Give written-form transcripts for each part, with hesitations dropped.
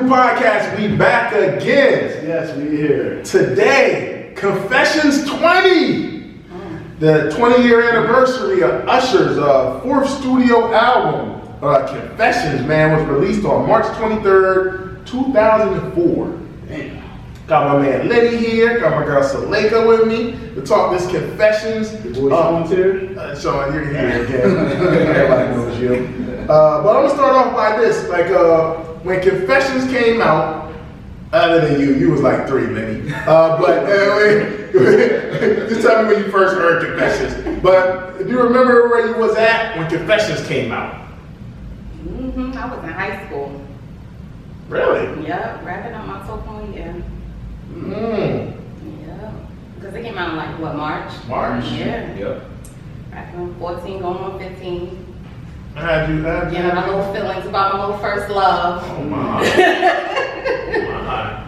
Podcast, we back again. Yes, we here. Today, Confessions 20. The 20-year anniversary of Usher's fourth studio album, Confessions, man, was released on March 23rd, 2004. Damn. Got my man Lenny here, got my girl Saleka with me to talk this Confessions. Your boy Sean's here. Sean, you're here again. Everybody knows you. But I'm gonna start off by this. Like, when Confessions came out, other than you was like 3, Lenny. Just tell me when you first heard Confessions. But do you remember where you was at when Confessions came out? I was in high school. Really? Yeah, wrapping up my sophomore year. Mm. Yeah, because it came out in like what, March? March. Yeah. Yep. Wrapping up 14, going on 15. How'd you? Yeah, my little feelings about my little first love. Oh my.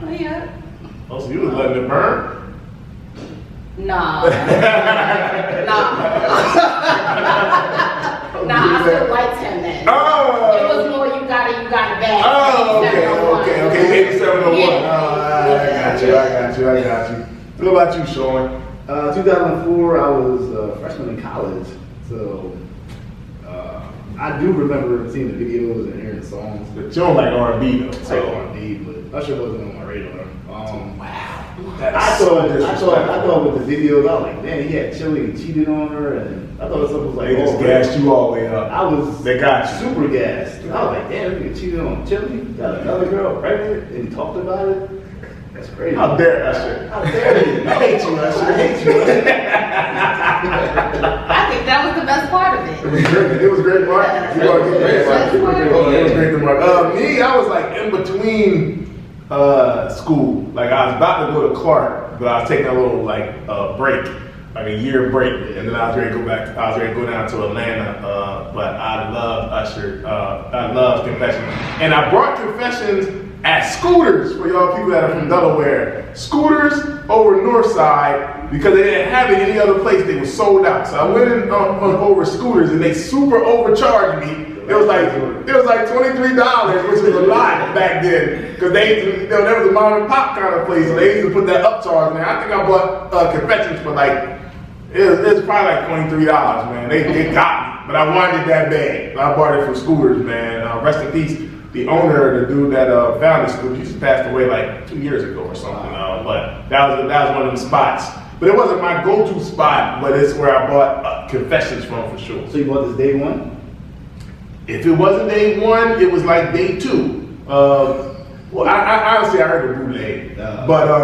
Oh, yeah. Oh, so you was letting it burn? Nah. Nah, I still liked him then. Oh. It was more you got it bad. Oh, okay. 8701. Yeah. I got you. What about you, Sean? 2004, I was a freshman in college, so I do remember seeing the videos and hearing the songs. But you don't like R&B though. I So. like R&B, but Usher wasn't on my radar. Wow. I thought with the videos, I was like, man, he had Chili and cheated on her, and I thought something was like, They just gassed you all the way up. They got you. super gassed. I was like, damn, he cheated on Chili, got another girl pregnant, and he talked about it. That's crazy. How dare Usher? How dare you? I hate you, Usher. I hate you. I think that was the best part of it. It was great, Mark. Yeah. You are getting great, Mark. It was It was great, Mark. Me, I was like in between school. Like I was about to go to Clark, but I was taking a little like break, like a year break, and then I was ready to go back. I was ready to go down to Atlanta. But I love Usher. I love Confessions, and I brought Confessions at Scooters for y'all people that are from Delaware. Scooters over North Side because they didn't have it any other place. They were sold out. So I went in over Scooters and they super overcharged me. It was like $23, which was a lot back then, because there was a mom and pop kind of place, so they used to put that upcharge in there. I think I bought Confessions for like it was probably like $23, man. They got me, but I wanted it that bad. I bought it from Scooters, man. Rest in peace. The owner, the dude that founded Scooters, just passed away like 2 years ago or something. But that was one of them spots. But it wasn't my go-to spot, but it's where I bought Confessions from for sure. So you bought this day one? If it wasn't day 1, it was like day 2. Well, I honestly I heard the bootleg, but I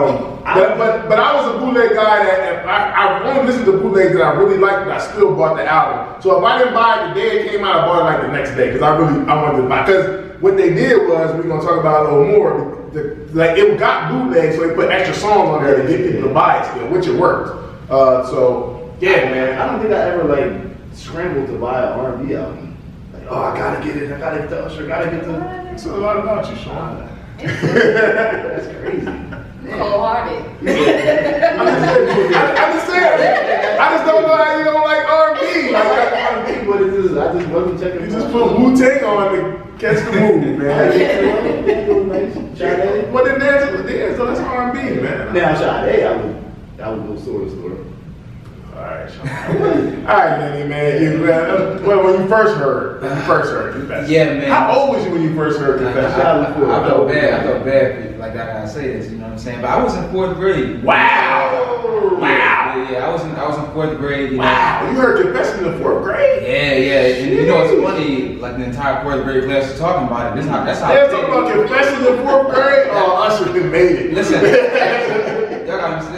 was a bootleg guy that I only listened to bootlegs that I really liked, but I still bought the album. So if I didn't buy it the day it came out, I bought it like the next day because I wanted to buy. Because what they did was, we're gonna talk about it a little more. Like it got bootleg, so they put extra songs on there to get people to buy it still, which it worked. So yeah, man. I don't think I ever like scrambled to buy an R&B album. Like, oh, I gotta get it. I gotta get the Usher. Gotta get the. It's a lot about you, Sean. That's crazy. Cold-hearted. I'm just saying. I just don't know how you don't like R&B. Like R&B, but it just, I just wasn't checking. You just put Wu-Tang on to catch the mood, man. What did dance with dance? So that's R&B, man. Now, Sade, I would go store to store. Alright, Sean. Alright, Lenny, man. When you first heard Confessions. Yeah, man. How old was you when you first heard Confessions? I felt bad for you. Like I gotta say this, you know what I'm saying? But I was in 4th grade. Wow. Yeah, I was in 4th grade. You know? Wow. You heard Confessions in the 4th grade? Yeah. And you know it's funny, like the entire 4th grade class was talking about it. That's how They were talking about Confessions in 4th grade? Oh, Usher made it. Listen,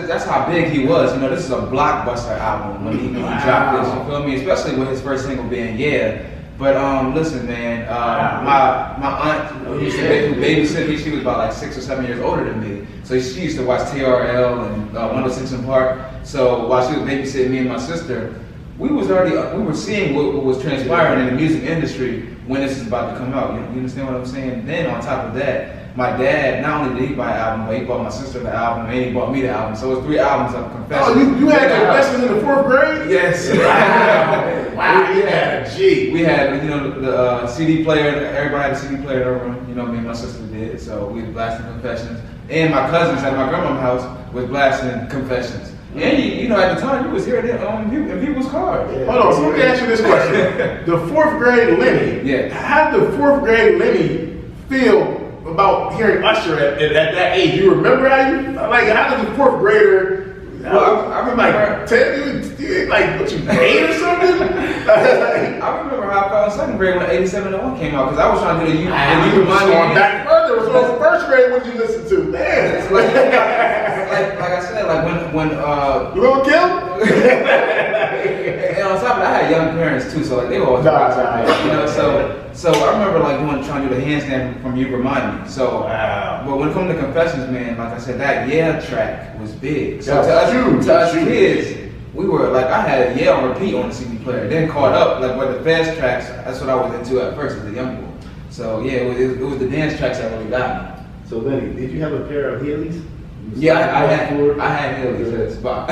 that's how big he was. You know, this is a blockbuster album when he dropped this. You feel me? Especially with his first single being Yeah. But listen, man. My aunt, who babysitted me, she was about like 6 or 7 years older than me. So she used to watch TRL and 106 in Park. So while she was babysitting me and my sister, we were seeing what was transpiring in the music industry when this is about to come out. You understand what I'm saying? Then on top of that, my dad, not only did he buy an album, but he bought my sister the album and he bought me the album. So it was 3 albums of Confessions. Oh, you had Confessions in the 4th grade? Yes. Wow, you had a G. We had, the CD player, everybody had a CD player in our room. You know, me and my sister did. So we was blasting Confessions. And my cousins at my grandma's house was blasting Confessions. And you know, at the time, you was hearing it in people's cars. Yeah. Hold on, so let me ask you this question. The fourth grade Lenny, Yeah. how did the fourth grade Lenny feel about hearing Usher at that age? You remember how did the fourth grader, Well, I remember, like, tell you, like, what, you 8 or something? I remember how I felt in second grade when 8701 came out, because I was trying to do the you remind me. Going back further, was from first grade, what did you listen to? Man. It's like I said, like when Lil' Kim? and on top of that, I had young parents too, so like they were always you know. So I remember like trying to do the handstand from You Remind Me. So, Wow. but when it comes to Confessions, man, like I said, that Yeah track was big. So That's to huge. us kids, we were like, I had Yeah on repeat on the CD player. Then caught up, like with the fast tracks. That's what I was into at first as a young boy. So yeah, it was the dance tracks that really got me. So Lenny, did you have a pair of Heelys? Yeah, I had Heelys at the spot. I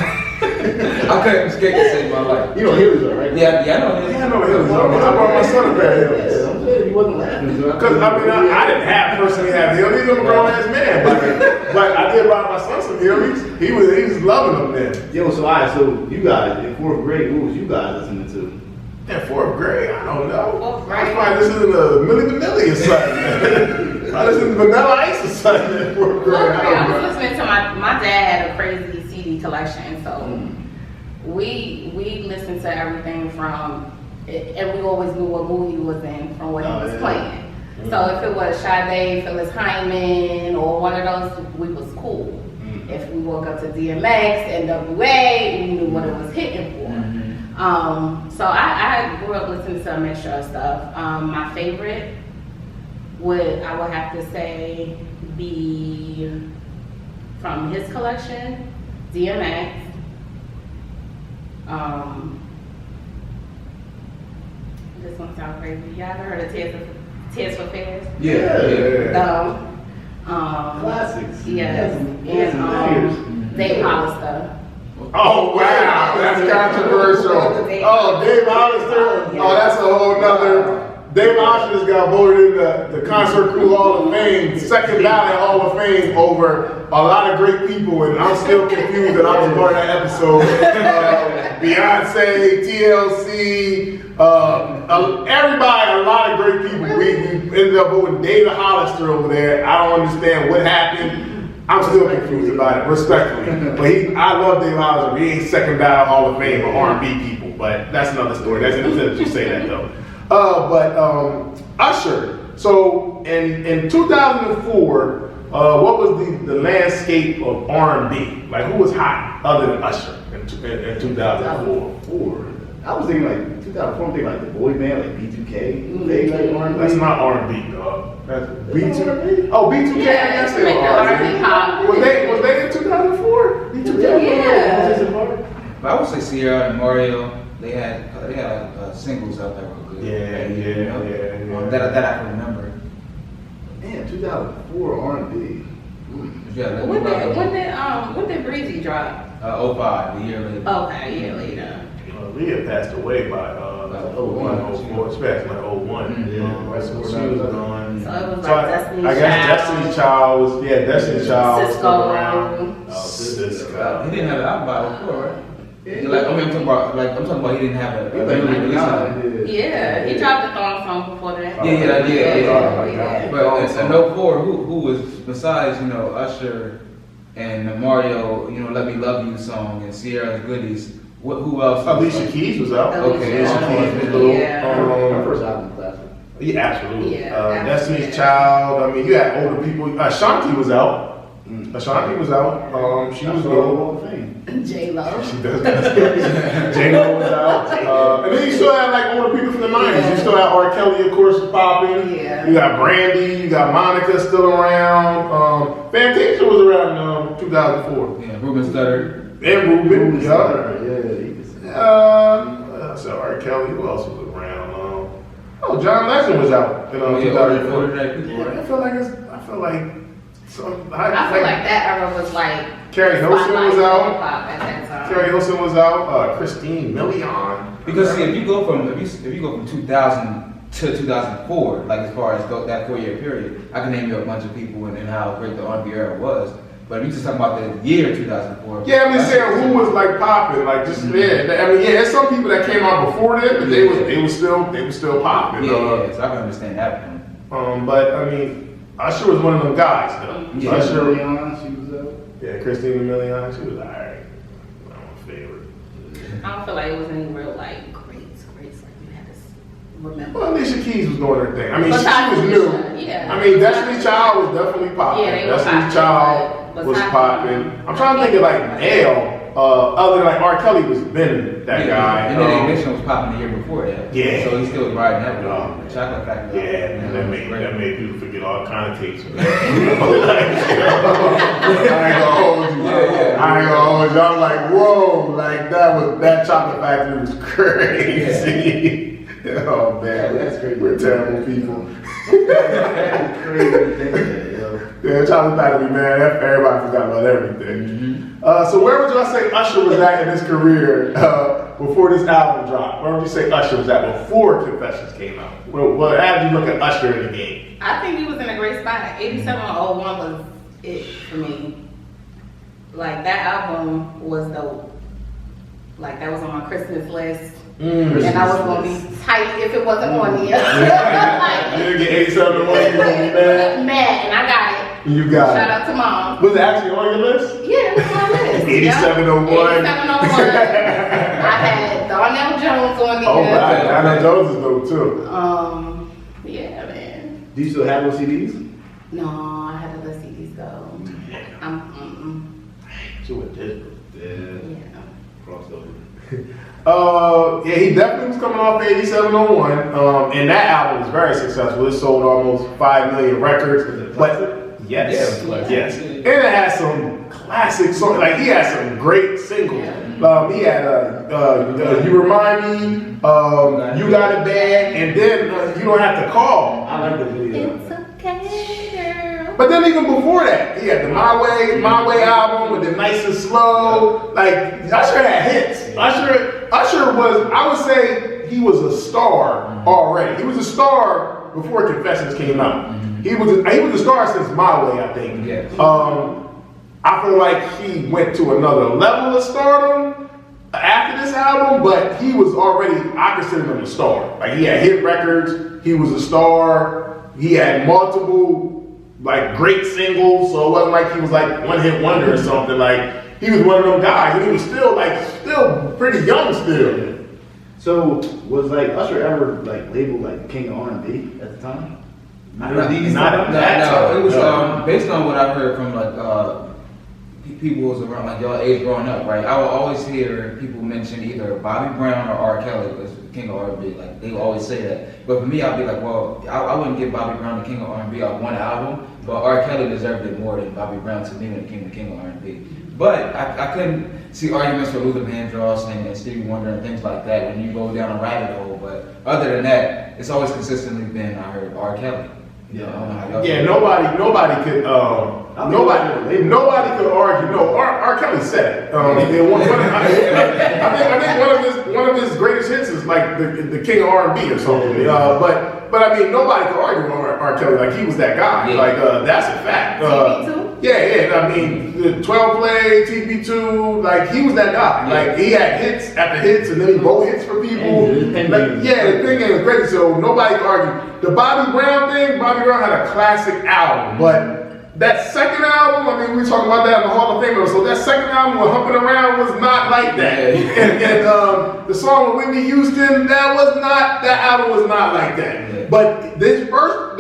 couldn't escape to save my life. You know Heelys are, right? Yeah, I know. Yeah, I know Hills. I brought my son a pair of Hills. Yeah, I'm saying you wasn't laughing. Because I didn't personally have Hillies. I'm a grown ass man, but I did buy my son some Hillies. He was loving them then. Yo, so you guys in fourth grade, what was you guys listening to? In fourth grade, I don't know. Fourth I grade. probably listening to Milli Vanilli or something. I listened to Vanilla Ice or something in fourth grade. I was listening to my dad had a crazy CD collection, so we listened to everything from, and we always knew what movie he was in from what he was playing. So if it was Sade, Phyllis Hyman, or one of those, we was cool. If we woke up to DMX, NWA, we knew what it was hitting for. So I grew up listening to a mixture of stuff. My favorite I would have to say be from his collection, DMX. This one sounds crazy. Y'all ever heard of Tears for Fears? Yeah. Classics. Yes. Yes, And Dave Hollister. Oh wow, that's controversial. Oh, Dave Hollister. Oh, that's a whole nother. Dave Hollister just got voted in the Concert Crew Hall of Fame, Second Valley Hall of Fame over a lot of great people, and I'm still confused that I was part of that episode. Beyonce, TLC, everybody, a lot of great people. We ended up voting David Hollister over there. I don't understand what happened. I'm still confused about it, respectfully. But I love Dave Hollister. He ain't Second Valley Hall of Fame for R&B people, but that's another story. That's innocent that you say that though. But Usher. So in 2004, what was the landscape of R&B? Like who was hot other than Usher in 2004? I was thinking like 2004. I'm thinking like the boy band, like B2K. They like R&B. That's not R&B, dog. That's B2K. Oh, B2K. Yeah, That's it's like the R&B pop. Was they in 2004? B2K. Yeah. But I would say Sierra and Mario, they had singles out there were good. Yeah. That I can remember. Man, 2004 R&B. Yeah, When did Breezy drop? 05, the year later. Okay, a year later. Leah passed away by 01, 04. She passed by 01. She was gone. So it was like Destiny's I guess Child. Destiny's Child was Destiny's Child was still around. Cisco. Cisco. He didn't have an album by 04, right? Like I'm talking about he didn't have a release album. Yeah, he dropped the thong song before that. Yeah. But in 04, who was besides Usher and Mario, Let Me Love You song and Sierra's Goodies. Who else? Alicia Keys was out. Okay, Alicia Keys Keys, was out. yeah. Her first album, classic. Yeah, absolutely. Yeah, Destiny's Child. I mean, you had older people. Ashanti was out. Ashanti was out. She was good. Hall of Fame. J-Lo. She does that. J-Lo was out. And then you still had like older people from the 90s. You still had R. Kelly, of course, was popping. Yeah. You got Brandy. You got Monica still around. Fantasia was around in 2004. Yeah, Ruben Studdard. And Ruben. Yeah. Yeah. So R. Kelly. Who else was around? John Legend was out in 2004. I feel like that era was like Carrie Hilson was out. hip-hop at that time. Carrie Hilson was out. Christine Milian. Because see, if you go from 2000 to 2004, like as far as that 4-year period. I can name you a bunch of people and how great the R&B era was. But if you just talking about the year 2004. Yeah, I'm just saying who was like popping, like just yeah. I mean, yeah, there's some people that came out before them, but they was still popping. Yeah, so I can understand that point. But I mean, Usher was one of them guys though. Yeah, Usher, she was up. yeah, Christina Milian, she was alright. Not my favorite. I don't feel like it was any real like greats like you had to remember. Well, Alicia Keys was doing her thing. I mean, But she was new. yeah. I mean, Destiny's Child was definitely popping. Yeah, they were Destiny's popping, Child but was Tati- popping. I'm trying to think of like male. Other than like R. Kelly was been that guy. And then Ignition was popping the year before that. Yeah. So he still was riding that with the Chocolate Factory. Yeah, and that made people forget all kind of tapes. I ain't gonna hold you. I ain't gonna hold you. I'm like, whoa, like that Chocolate Factory was crazy. Oh man, That's crazy. We're terrible people. That's crazy to think that, yo. Yeah, Chocolate Factory, man. Everybody forgot about everything. Mm-hmm. So where would y'all say Usher was at in his career before this album dropped? Where would you say Usher was at before Confessions came out? Well, how did you look at Usher in the game? I think he was in a great spot. 8701 was it for me. Like that album was dope. Like that was on my Christmas list. And I was gonna be tight if it wasn't on there. You didn't get 87 and 1, you gonna be mad? Mad, and I got it. You got Shout it. out to mom. Was it actually on your list? Yeah, it was on my list. 8701. 8701. I had Darnell Jones on there. Oh, right. Darnell Jones is dope too. Yeah, man. Do you still have those CDs? No, I had to let CDs go. She went this. Yeah. Yeah. Crossed over. Yeah, he definitely was coming off 8701. And that album was very successful. It sold almost 5 million records. But yes, Yeah, yes. And it has some classic songs. Like he has some great singles. He had You Remind Me, You Got It Bad, and then You Don't Have to Call. I like the video. It's okay, girl. But then even before that, he had the My Way album with the Nice and Slow. Like Usher had hits. Usher was, I would say, he was a star already. He was a star before Confessions came out. He was a star since My Way, I think. Yes. I feel like he went to another level of stardom after this album, but he was already, I consider him a star. Like he had hit records, he was a star, he had multiple like great singles, so it wasn't like he was like one hit wonder or something. Like he was one of them guys, and he was still pretty young still. So was like Usher ever like labeled like king of R&B at the time? Not at that time. It was based on what I heard from like people who was around like y'all age growing up, right? I would always hear people mention either Bobby Brown or R. Kelly as king of R&B. Like they would always say that. But for me, I'd be like, well, I wouldn't give Bobby Brown the king of R&B on one album, but R. Kelly deserved it more than Bobby Brown to me when it came to king of R&B. But I couldn't see arguments for Luther Vandross and Stevie Wonder and things like that when you go down a rabbit hole. But other than that, it's always consistently been, I heard, R. Kelly. Yeah. I don't know how y'all Yeah, feel. nobody could argue. No, R. Kelly said it. I think one of his greatest hits is like the King of R&B or something. But I mean, nobody could argue with R. Kelly. Like he was that guy. Yeah. Like that's a fact. TB2? Yeah. I mean, the 12 play, TB2. Like he was that guy. Yeah. Like he had hits after hits, and then he wrote hits for people. And his Like, yeah, the thing was great. So nobody could argue. The Bobby Brown thing. Bobby Brown had a classic album, but that second album, I mean, we talking about that in the Hall of Fame. So that second album with Humping Around was not like that. Yeah. And the song with Whitney Houston, that album was not like that. Yeah. But this first,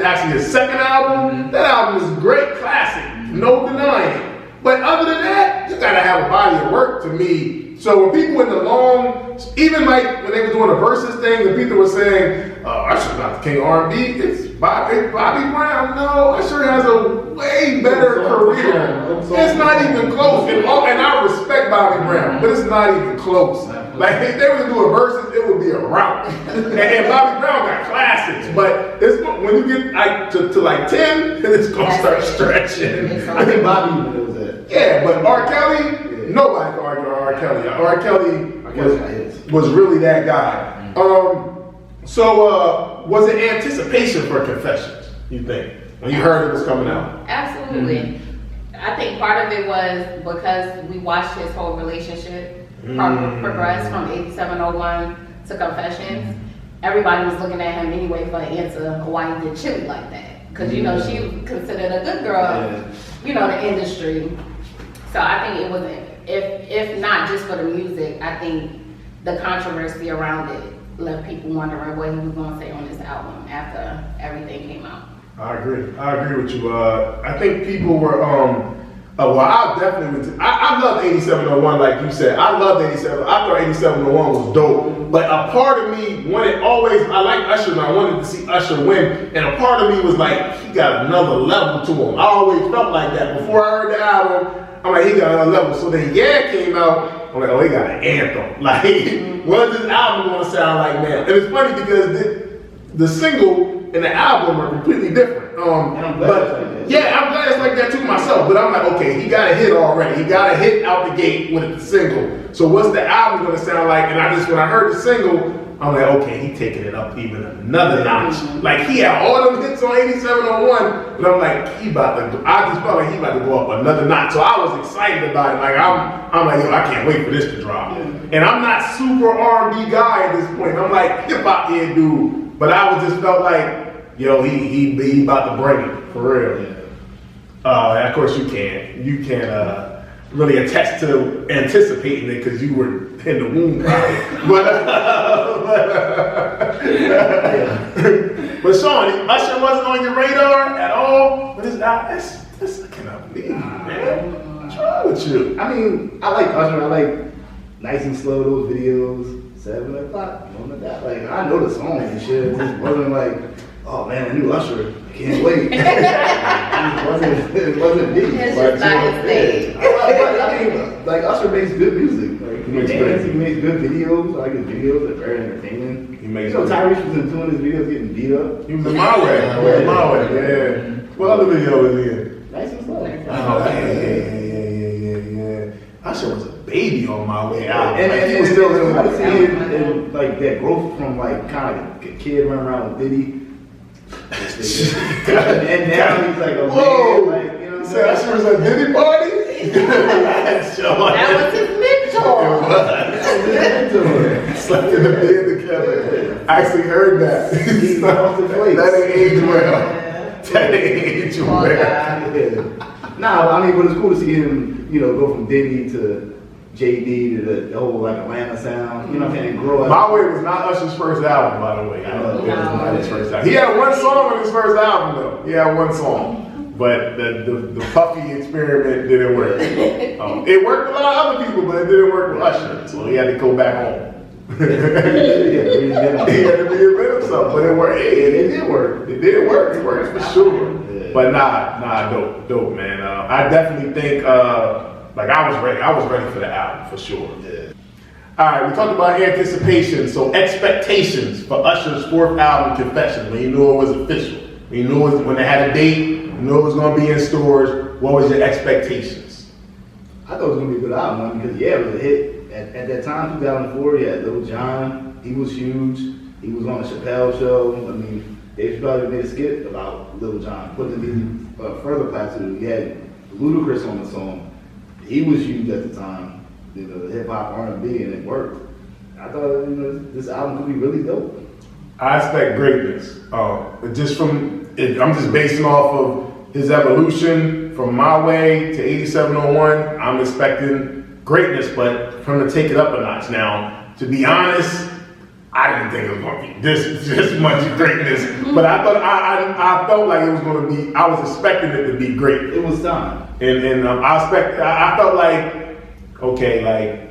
actually his second album, that album was great, classic, no denying it. But other than that, you gotta have a body of work to me. So when people in the long, even like when they were doing the versus thing, and people were saying, Usher's not the king of R&B, it's Bobby Brown. No, Usher has a way better career. It's not even close. And I respect Bobby Brown, but it's not even close. Like if they were to do a versus, it would be a rout. and Bobby Brown got classics, but it's when you get like to like 10, it's gonna start stretching. I think Bobby even knows that. Yeah, but R. Kelly, nobody can argue R. Kelly. R. Kelly got hits. was really that guy. So, was it anticipation for Confessions, you think, when you heard it was coming out? Absolutely. I think part of it was because we watched his whole relationship progress from 8701 to Confessions. Everybody was looking at him anyway for an answer why he did Chili like that. Because, you know, she was considered a good girl, you know, the industry. So I think it wasn't, if not just for the music, I think the controversy around it left people wondering what he was going to say on this album after everything came out. I agree with you. I think people were, well, I definitely, I loved 8701, like you said. I loved 87. I thought 8701 was dope. But a part of me wanted I like Usher and I wanted to see Usher win. And a part of me was like, he got another level to him. I always felt like that. Before I heard the album, I'm like, he got another level. So then Yeah came out, I'm like, oh, he got an anthem. Like, what's this album gonna sound like now? And it's funny because the single and the album are completely different. But yeah, I'm glad it's like that too myself. But I'm like, okay, he got a hit already. He got a hit out the gate with the single. So what's the album gonna sound like? And when I heard the single, I'm like, okay, he taking it up even another notch. Like he had all them hits on 8701, but I'm like, I just felt like he about to go up another notch. So I was excited about it. Like I'm like, yo, I can't wait for this to drop. And I'm not super R&B guy at this point. I'm like hip hop head dude. But I just felt like, yo, he about to bring it for real. Of course you can't really attest to anticipating it because you were in the womb probably. But Sean, Usher wasn't on your radar at all. But I cannot believe you, man. What's wrong with you? I mean, I like Usher. I like Nice and Slow, those videos. 7 o'clock, none of that. Like, I know the songs and shit. It just wasn't like, oh man, I knew Usher. I can't wait. it wasn't deep. It's just not his thing. I mean, like Usher makes good music. Like, he makes good videos. I like his videos. They're very entertaining. Tyrese was in two of his videos getting beat up. He was in My Way. Yeah. What other video was he in? Nice and Slow. Oh, yeah. Usher was a baby on My Way out. And he was still in like that growth from like kind of like a kid running around with Diddy. And now he's like a man, like, you know what I'm saying? Usher was a Diddy party? That was his mentor. It was. Slept in the bed together. I actually heard that. That ain't age well. That ain't age well. Nah, I mean, but it's cool to see him, go from Diddy to JD to the whole like Atlanta sound. You know what I'm saying? Grow up. My Way was not Usher's first album, by the way. It was not his first album. He had one song on his first album, though. He had one song. But the Puffy experiment didn't work. It worked with a lot of other people, but it didn't work with Usher. So he had to go back home. He had to reinvent himself, but it worked. It did work. It did work. It worked for sure. But nah, dope, man. I definitely think, I was ready. I was ready for the album, for sure. Yeah. All right, we talked about anticipation. So expectations for Usher's fourth album, Confessions, when you knew it was official. When you knew when they had a date, you knew it was going to be in stores. What was your expectations? I thought it was going to be a good album, because it was a hit. At that time, 2004, he had Lil Jon. He was huge. He was on the Chappelle show. I mean, Dave Chappelle made a skit about Lil Jon. Put it in further plateau. He had Ludacris on the song. He was huge at the time, hip hop, R&B, and it worked. I thought this album could be really dope. I expect greatness. I'm just basing off of his evolution from My Way to 8701. I'm expecting greatness, but for him to take it up a notch. Now, to be honest, I didn't think it was going to be this much greatness, but I thought I felt like it was going to be. I was expecting it to be great. It was time, and I felt like, okay, like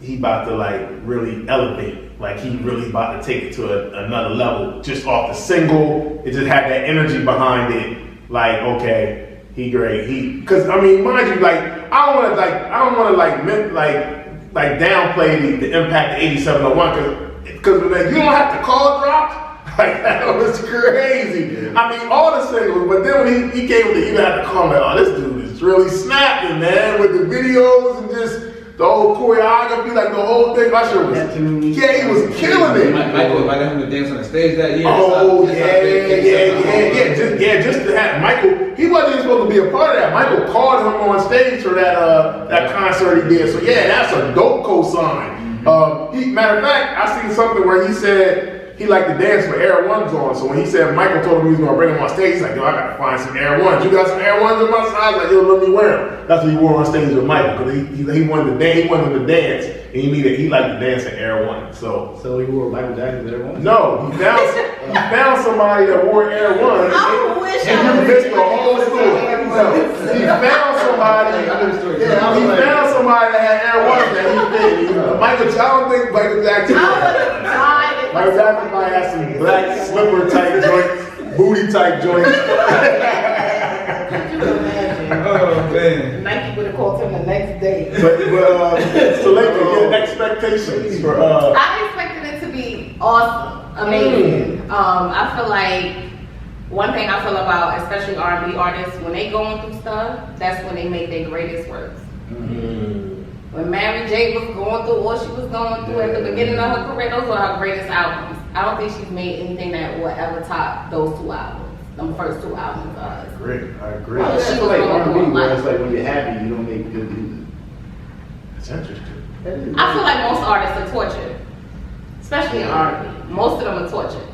he about to like really elevate, like he really about to take it to another level just off the single. It just had that energy behind it. Like, okay, he great. Because I mean, mind you, like I don't want to downplay the impact of 8701 because you don't have to call drops. Like that was crazy. I mean, all the singles, but then when he came with it, you had to call me, oh, this dude is really snapping, man, with the videos and just the whole choreography, like the whole thing. Usher was, yeah, he was killing it. Michael invited him to dance on the stage that year. Oh, just to have Michael, he wasn't even supposed to be a part of that. Michael called him on stage for that concert he did. So yeah, that's a dope cosign. Matter of fact, I seen something where he said he liked to dance with Air Ones on. So when he said Michael told him he was gonna bring him on stage, he's like, yo, I gotta find some Air Ones. You got some Air Ones in my size? Like, yo, let me wear them. That's what he wore on stage with Michael, because he wanted to dance. He wanted him to dance, and he liked to dance in Air Ones. So he wore Michael Jackson's Air Ones? No, he found somebody that wore Air Ones. I wish and I you was missed the whole story. No, he found somebody. That had Air Ones that he fit. I don't think Michael Jackson. Michael Jackson might have some black slipper type joints, booty type joints. Could you imagine? Oh man. Nike would have called him the next day. But so Laker, your expectations for I expected it to be awesome, amazing. I feel like one thing I feel about, especially R&B artists, when they going through stuff, that's when they make their greatest works. When Mary J was going through what she was going through at the beginning of her career, those were her greatest albums. I don't think she's made anything that will ever top those two albums, them first two albums. I agree. Well, it's like R&B, where it's like when you're happy, you don't make good music. That's interesting. I feel like most artists are tortured, especially in R&B. Most of them are tortured.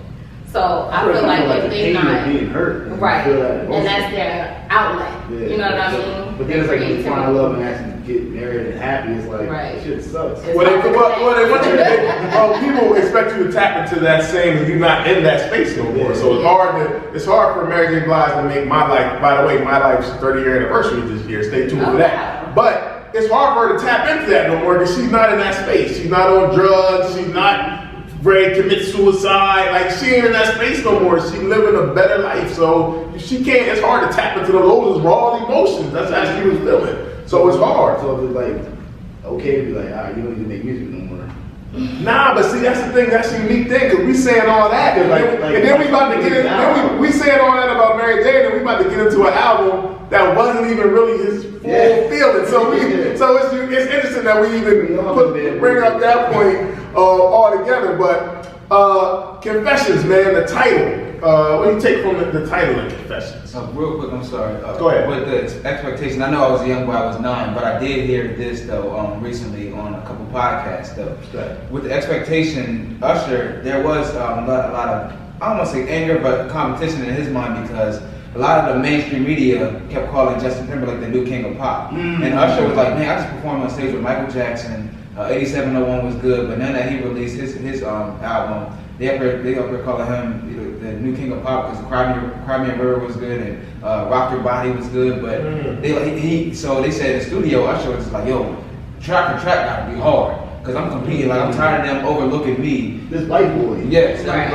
So I feel like if they not being hurt, right, and that's their outlet. Yeah. You know what I mean? But then it's like when you find love and actually get married and happy, it's like shit sucks. Well, they want you to people expect you to tap into that same, and you're not in that space no more. So it's hard for Mary J. Blige to make My Life. By the way, My Life's 30-year anniversary this year. Stay tuned for that. But it's hard for her to tap into that no more because she's not in that space. She's not on drugs. She's not ready to commit suicide. Like, she ain't in that space no more. She's living a better life. So she can't. It's hard to tap into those raw emotions. That's how she was feeling. So it's hard. So it's like okay to be like, all right, you don't need to make music no more. Nah, but see, that's the thing. That's the unique thing, because we saying all that, and then we about to get in. Then we saying all that about Mary J. And we about to get into an album that wasn't even really his full feeling. So it's interesting that we even bring up that point all together. But Confessions, man, the title. What do you take from the title of Confessions? Real quick, I'm sorry. Go ahead. With the expectation, I know I was a young boy, I was 9, but I did hear this though recently on a couple podcasts though. With the expectation, Usher, there was a lot of, I don't want to say anger, but competition in his mind, because a lot of the mainstream media kept calling Justin Timberlake the new king of pop. And Usher was like, man, I just performed on stage with Michael Jackson. 8701 was good, but now that he released his album, they up here calling him the new king of pop, because Cry Me a River was good and Rock Your Body was good. But so they said in the studio, Usher was like, yo, track for track gotta be hard, because I'm competing. Like, I'm tired of them overlooking me. This white boy. Yes, I'm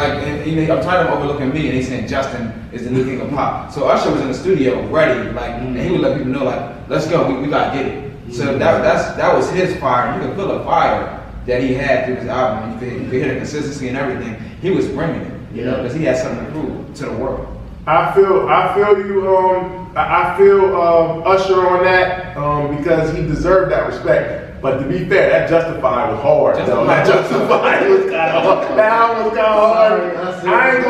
tired of them overlooking me, and they saying Justin is the new king of pop. So Usher was in the studio ready, like, and he would let people know, like, let's go, we gotta get it. So that was his fire. You could feel the fire that he had through his album. You could hear the consistency and everything. He was bringing it, because he had something to prove to the world. I feel Usher on that because he deserved that respect. But to be fair, that Justified was hard. That Justified was kind of hard. That album was kind of hard. I ain't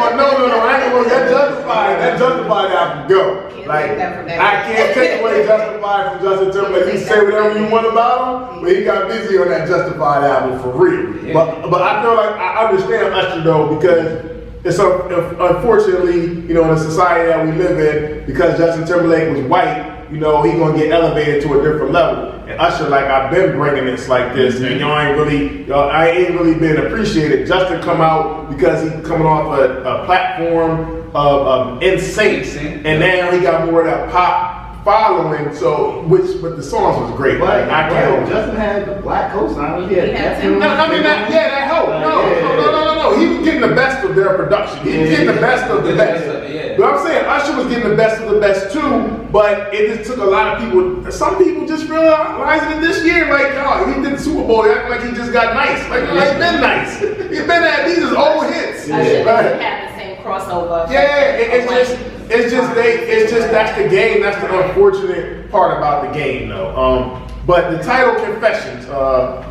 going that Justified album go. Like, I can't take away Justified from Justin Timberlake. You say whatever you want about him, but he got busy on that Justified album for real. Yeah. But I feel like I understand Usher though, because it's unfortunately, in the society that we live in, because Justin Timberlake was white, he gonna get elevated to a different level. And Usher, like, I've been bringing this like this, and I ain't really been appreciated. Justin come out because he coming off a platform of NSYNC, and now he got more of that pop following. So, but the songs was great. But Justin had the black cosign. That helped. No. He was getting the best of their production. He was getting the best of the best. But I'm saying Usher was getting the best of the best too. But it just took a lot of people. Some people just realizing it this year. Like, he did the Super Bowl acting like he just got nice. Like, he's been nice. He's been at these old hits. Usher doesn't have the same crossover. It's just that's the game. That's the unfortunate part about the game, though. But the title Confessions, the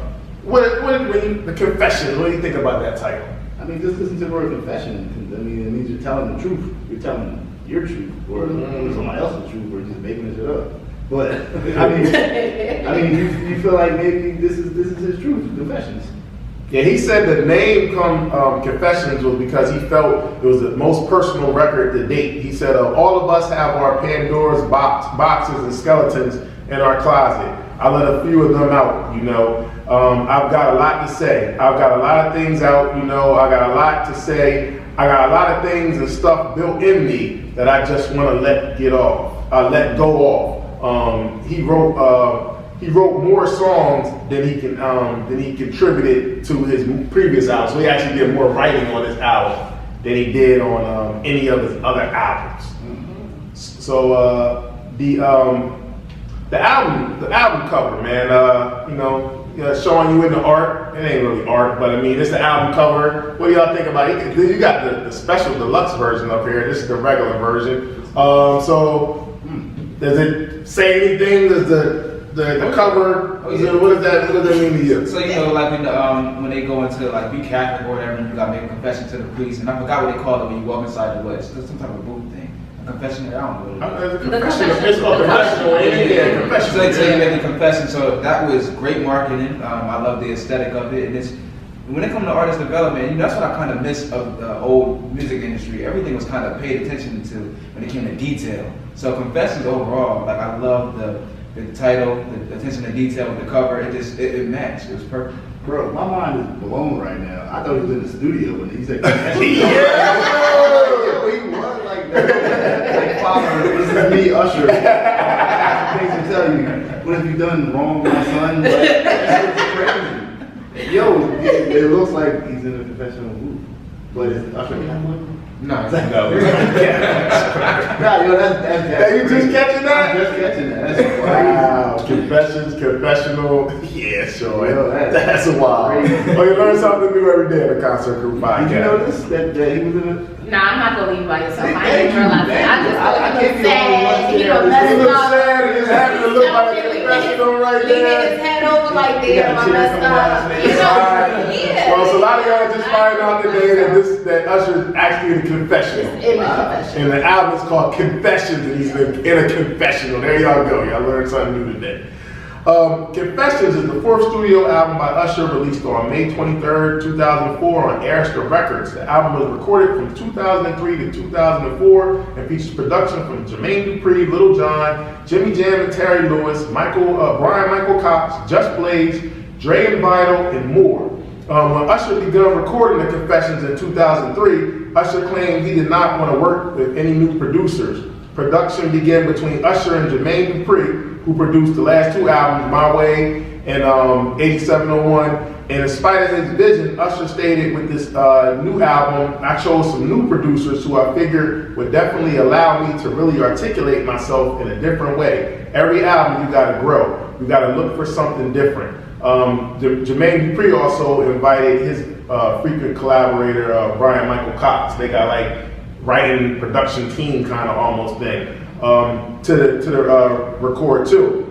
Confessions, what do you think about that title? I mean, just listen to the word confession. I mean, it means you're telling the truth. You're telling your truth, or someone else's truth, or just making this up. But I mean, you feel like maybe this is his truth, confessions. Yeah, he said the name Confessions was because he felt it was the most personal record to date. He said, all of us have our Pandora's boxes and skeletons in our closet. I let a few of them out, you know. I've got a lot to say. I've got a lot of things out, you know. I got a lot to say. I got a lot of things and stuff built in me that I just want to let go off. He wrote more songs than he contributed to his previous album. So he actually did more writing on this album than he did on any of his other albums. Mm-hmm. So the album cover, man, you know, showing you in the art. It ain't really art, but I mean, it's the album cover. What do y'all think about it? You got the special deluxe version up here. This is the regular version. So does it say anything? Does the cover? What does that mean to you? So you know, like when they go into like be Catholic or whatever, and you got to make a confession to the priest, and I forgot what they call it when you walk inside the West. There's some type of boot thing. Confession, I don't know. It's called confessional. Yeah, confessional. So you make a confession. So that was great marketing. I love the aesthetic of it. And it's when it comes to artist development, that's what I kind of miss of the old music industry. Everything was kind of paid attention to when it came to detail. So confessions overall, like I love the title, the attention to detail with the cover. It matched. It was perfect. Bro, my mind is blown right now. I thought he was in the studio when he said, Yeah. Yo, he was like that. Like, Father, this is me, Usher. I have things to tell you. What have you done wrong, my son? Like, that's crazy. Yo, it looks like he's in a confessional booth. But is Usher Catholic? No. Nah, yo, that's You just catching that? I'm just catching that. That's crazy. Wow, confessions, confessional. Yeah, sure. Yo, That's wild. Oh, you learn something new every day in the Concert Crew podcast. Did you notice that he was in a... Nah, I'm not gonna leave by yourself. I Thank didn't realize you, that. I thank just you. thought he I was can't be the sad. He only one was He here. messed looks up. sad. He's happy to look like a confessional right Leaning there. his head over like You damn, got I tears messed coming down up. his You face. know? Yeah. Well, so a lot of y'all just find out today that Usher is actually in a confessional. In the confession. And the album is called Confessions, and he's in a confessional. There y'all go. Y'all learned something new today. Confessions is the fourth studio album by Usher, released on May 23rd, 2004 on Arista Records. The album was recorded from 2003 to 2004 and features production from Jermaine Dupri, Lil Jon, Jimmy Jam and Terry Lewis, Brian Michael Cox, Just Blaze, Dre and Vital, and more. When Usher began recording the Confessions in 2003, Usher claimed he did not want to work with any new producers. Production began between Usher and Jermaine Dupri, who produced the last two albums, My Way and 8701. And in spite of his vision, Usher stated with this new album, I chose some new producers who I figured would definitely allow me to really articulate myself in a different way. Every album, you gotta grow. You gotta look for something different. Jermaine Dupri also invited his frequent collaborator, Brian Michael Cox. They got like writing production team kind of almost thing to the record too.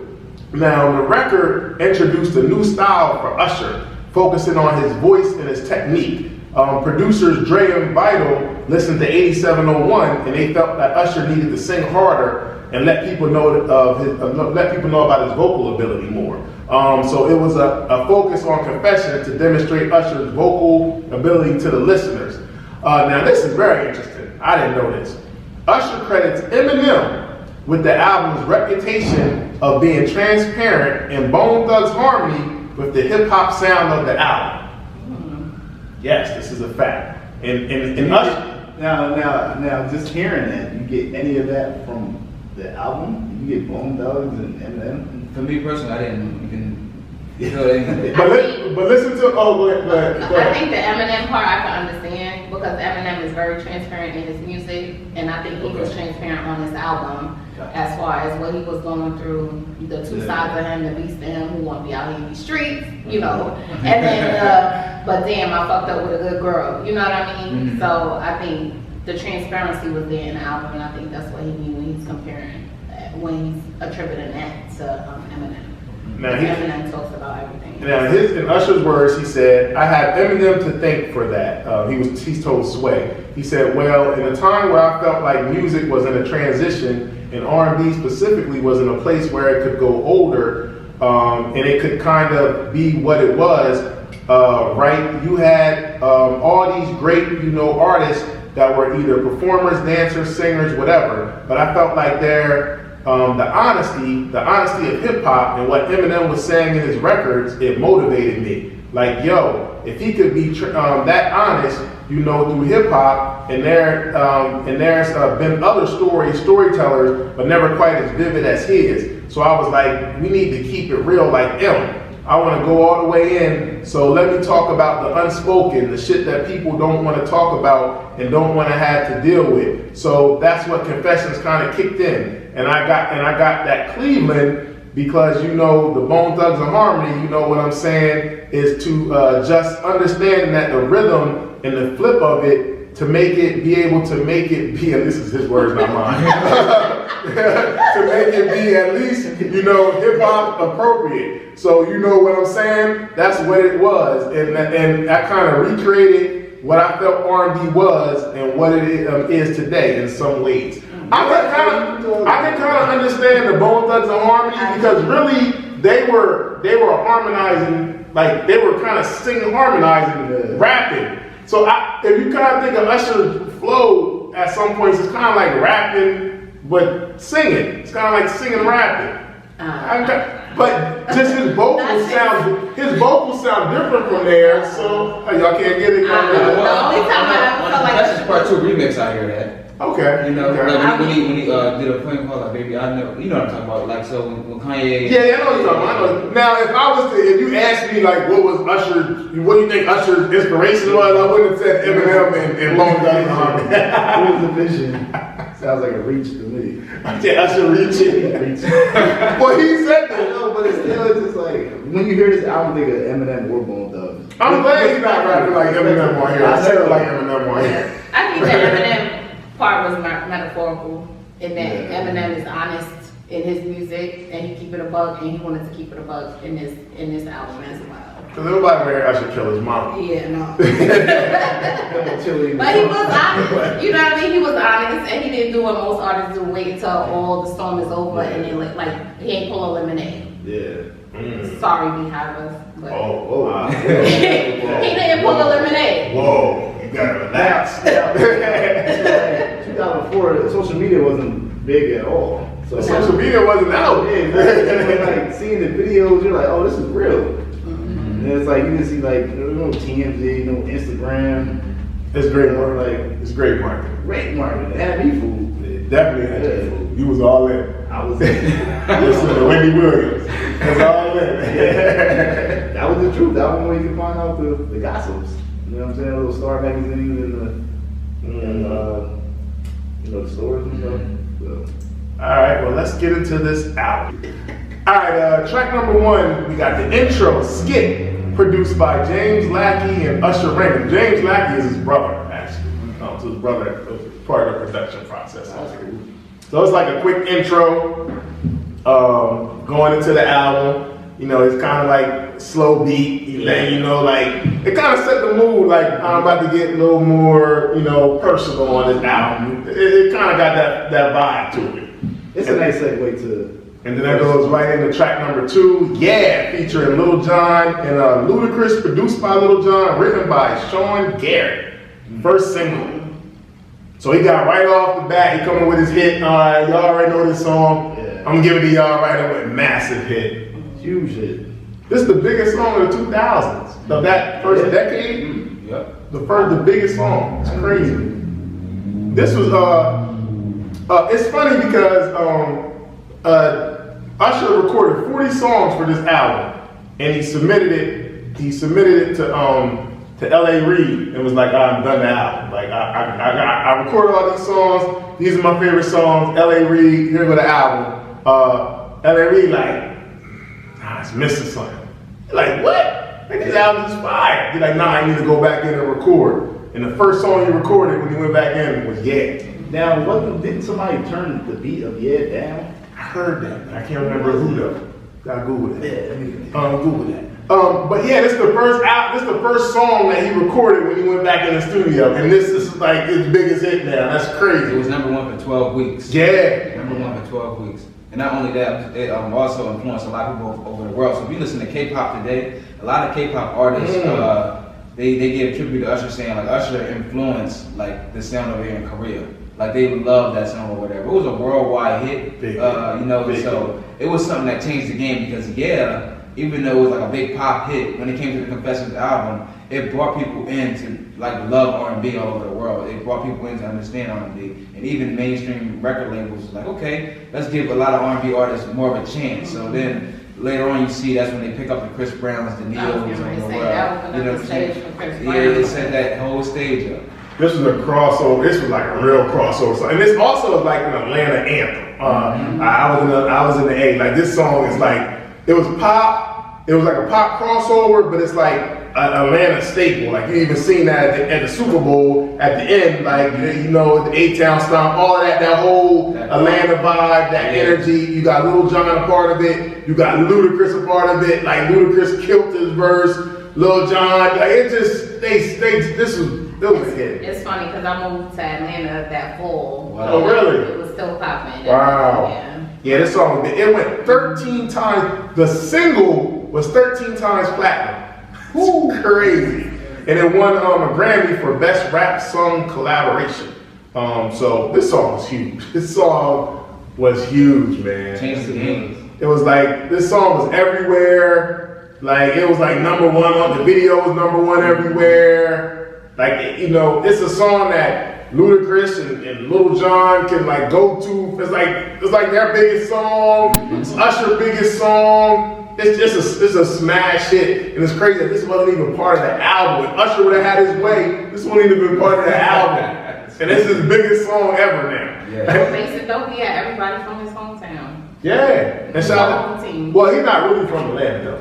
Now the record introduced a new style for Usher, focusing on his voice and his technique. Producers Dre and Vital listened to 8701 and they felt that Usher needed to sing harder and let people know about his vocal ability more. So it was a focus on Confession to demonstrate Usher's vocal ability to the listeners. Now this is very interesting. I didn't know this. Usher credits Eminem with the album's reputation of being transparent and Bone Thugs' harmony with the hip hop sound of the album. Yes, this is a fact. And Usher. Now, just hearing that, you get any of that from the album? You get Bone Thugs and Eminem? For me personally, I didn't even feel anything. But listen to go ahead. I think the Eminem part I can understand because Eminem is very transparent in his music, and I think he was transparent on his album as far as what he was going through, the two sides of him, the beast of him who want to be out here in these streets, you know, and then but damn, I fucked up with a good girl, you know what I mean? Mm-hmm. So I think the transparency was there in the album, and I think that's what he mean when he's comparing, when he's attributing that to Eminem. Now Eminem talks about everything. Now, in Usher's words, he said, "I have Eminem to thank for that." He's told Sway. He said, "Well, in a time where I felt like music was in a transition, and R&B specifically was in a place where it could go older, and it could kind of be what it was, right? You had all these great, artists that were either performers, dancers, singers, whatever. But I felt like the honesty of hip hop and what Eminem was saying in his records, it motivated me. Like, yo, if he could be that honest, through hip hop, and there's been other storytellers, but never quite as vivid as his. So I was like, we need to keep it real like him. I want to go all the way in. So let me talk about the unspoken, the shit that people don't want to talk about and don't want to have to deal with. So that's what Confessions kind of kicked in. And I got that Cleveland because the Bone Thugs and Harmony, what I'm saying, is to just understand that the rhythm and the flip of it to be able to make it be, and this is his words, not mine, to make it be at least, hip hop appropriate. So you know what I'm saying? That's what it was, and I kind of recreated what I felt R&B was and what it is today in some ways. I can kind of understand the Bone Thugs and Harmony because really they were harmonizing, like they were kind of singing, harmonizing, rapping. So if you kind of think of Usher's flow at some points, it's kind of like rapping but singing. It's kind of like singing and rapping. But just his vocals sound different from there. So y'all can't get it. The only time I felt like that's just part 2 remix. I hear that. Okay. Like when he did a point called like Baby I Know, you know what I'm talking about. Like so when Kanye. Yeah, I know what you're talking about. I know. Now if you asked me like what do you think Usher's inspiration was, I wouldn't have said Eminem and Bone Thugs and Harmony. What was the vision? Sounds like a reach to me. Yeah, Usher reaching. Well, he said that. No, but it's still just like when you hear this album, think of Eminem or Bone Thugs. I'm glad he's not rapping like Eminem on here. I said it like Eminem on here. I think the Eminem part was metaphorical in that Eminem is honest in his music and he keep it a buck, and he wanted to keep it a buck in this album as well. Because everybody heard Usher kill his mom. Yeah, no. But he was honest. You know what I mean? He was honest, and he didn't do what most artists do: wait until all the storm is over, and then like he ain't pull a lemonade. Yeah. Sorry, behind us. But Wow. he didn't pull a lemonade. Whoa, you gotta relax. 2004, social media wasn't big at all. So social media wasn't out. Yeah, like seeing the videos, you're like, oh, this is real. And it's like you didn't see like no TMZ, no Instagram. It's great marketing. It's great marketing. Great marketing. It had me fooled. It definitely had you fooled. You was all in. I was. Listen to Wendy Williams. That's all in. That was the truth. That was where you can find out the gossips. You know what I'm saying? Little Star magazines and the stores and stuff. So. All right, well, let's get into this album. All right, track number 1, we got the intro skit produced by James Lackey and Usher Raymond. James Lackey is his brother, actually. So his brother was part of the production process. So it's like a quick intro going into the album. It's kind of like slow beat. Then, like it kind of set the mood. Like I'm about to get a little more, personal on this album. It kind of got that vibe to it. It's a nice segue to. And then that goes right into track number 2, Yeah, featuring Lil Jon and Ludacris, produced by Lil Jon, written by Sean Garrett. First single. So he got right off the bat, he coming with his hit. Y'all already know this song. Yeah. I'm giving it to y'all right away. Massive hit. Huge hit. This is the biggest song of the 2000s. Of that first decade. Yep. The biggest song. It's crazy. This was it's funny because Usher recorded 40 songs for this album, and he submitted it to L.A. Reid and was like, I'm done the album. Like I recorded all these songs. These are my favorite songs. L.A. Reid, here go the album. L.A. Reid like, it's missing something. You're like, what? Like this album is fire. You're like, I need to go back in and record. And the first song he recorded when he went back in was Yeah. Now, didn't somebody turn the beat of Yeah down? I heard that, but I can't remember who though. Gotta Google that. Yeah, I mean, Google that. But yeah, this is the first song that he recorded when he went back in the studio, and this is like his biggest hit now. That's It crazy. was #1 for 12 weeks. Yeah. #1 for 12 weeks. And not only that, it also influenced a lot of people over the world. So if you listen to K-pop today, a lot of K-pop artists, they give tribute to Usher, saying like Usher influenced like the sound over here in Korea. Like they love that song or whatever. It was a worldwide hit, Big you know. big So it was something that changed the game because even though it was like a big pop hit when it came to the Confessions album, it brought people in to like love R&B all over the world. It brought people in to understand R&B, and even mainstream record labels was like, okay, let's give a lot of R&B artists more of a chance. So then later on, you see that's when they pick up the Chris Browns, the Neos of the world. You know, stage for Chris Brown. Yeah, they set that whole stage up. This was a crossover. This was like a real crossover song, and this also is like an Atlanta anthem. I was in the A. Like this song is like it was pop. It was like a pop crossover, but it's like an Atlanta staple. Like you even seen that at the Super Bowl at the end, like you know the A-Town stomp, all of that whole Atlanta vibe, that energy. You got Lil Jon a part of it. You got Ludacris a part of it. Like Ludacris killed his verse. Lil Jon, like it just this was a hit. It's funny because I moved to Atlanta that fall. Wow. Oh really? It was still popping. Wow. Yeah. Yeah, this song, it went 13 times, the single was 13 times platinum. It's crazy. And it won a Grammy for Best Rap Song Collaboration. So this song was huge. This song was huge, man. Changed the game. It was like, this song was everywhere. Like, it was like #1 on the video was #1 everywhere. Like, you know, it's a song that Ludacris and Lil Jon can like go to. It's like their biggest song. It's Usher's biggest song. It's a smash hit, and it's crazy that this wasn't even part of the album. If Usher would have had his way, this wouldn't even been part of the album. And this is his biggest song ever now. Yeah. Basic dope, he had everybody from his hometown. Yeah. And shout out. Well, he's not really from Atlanta though.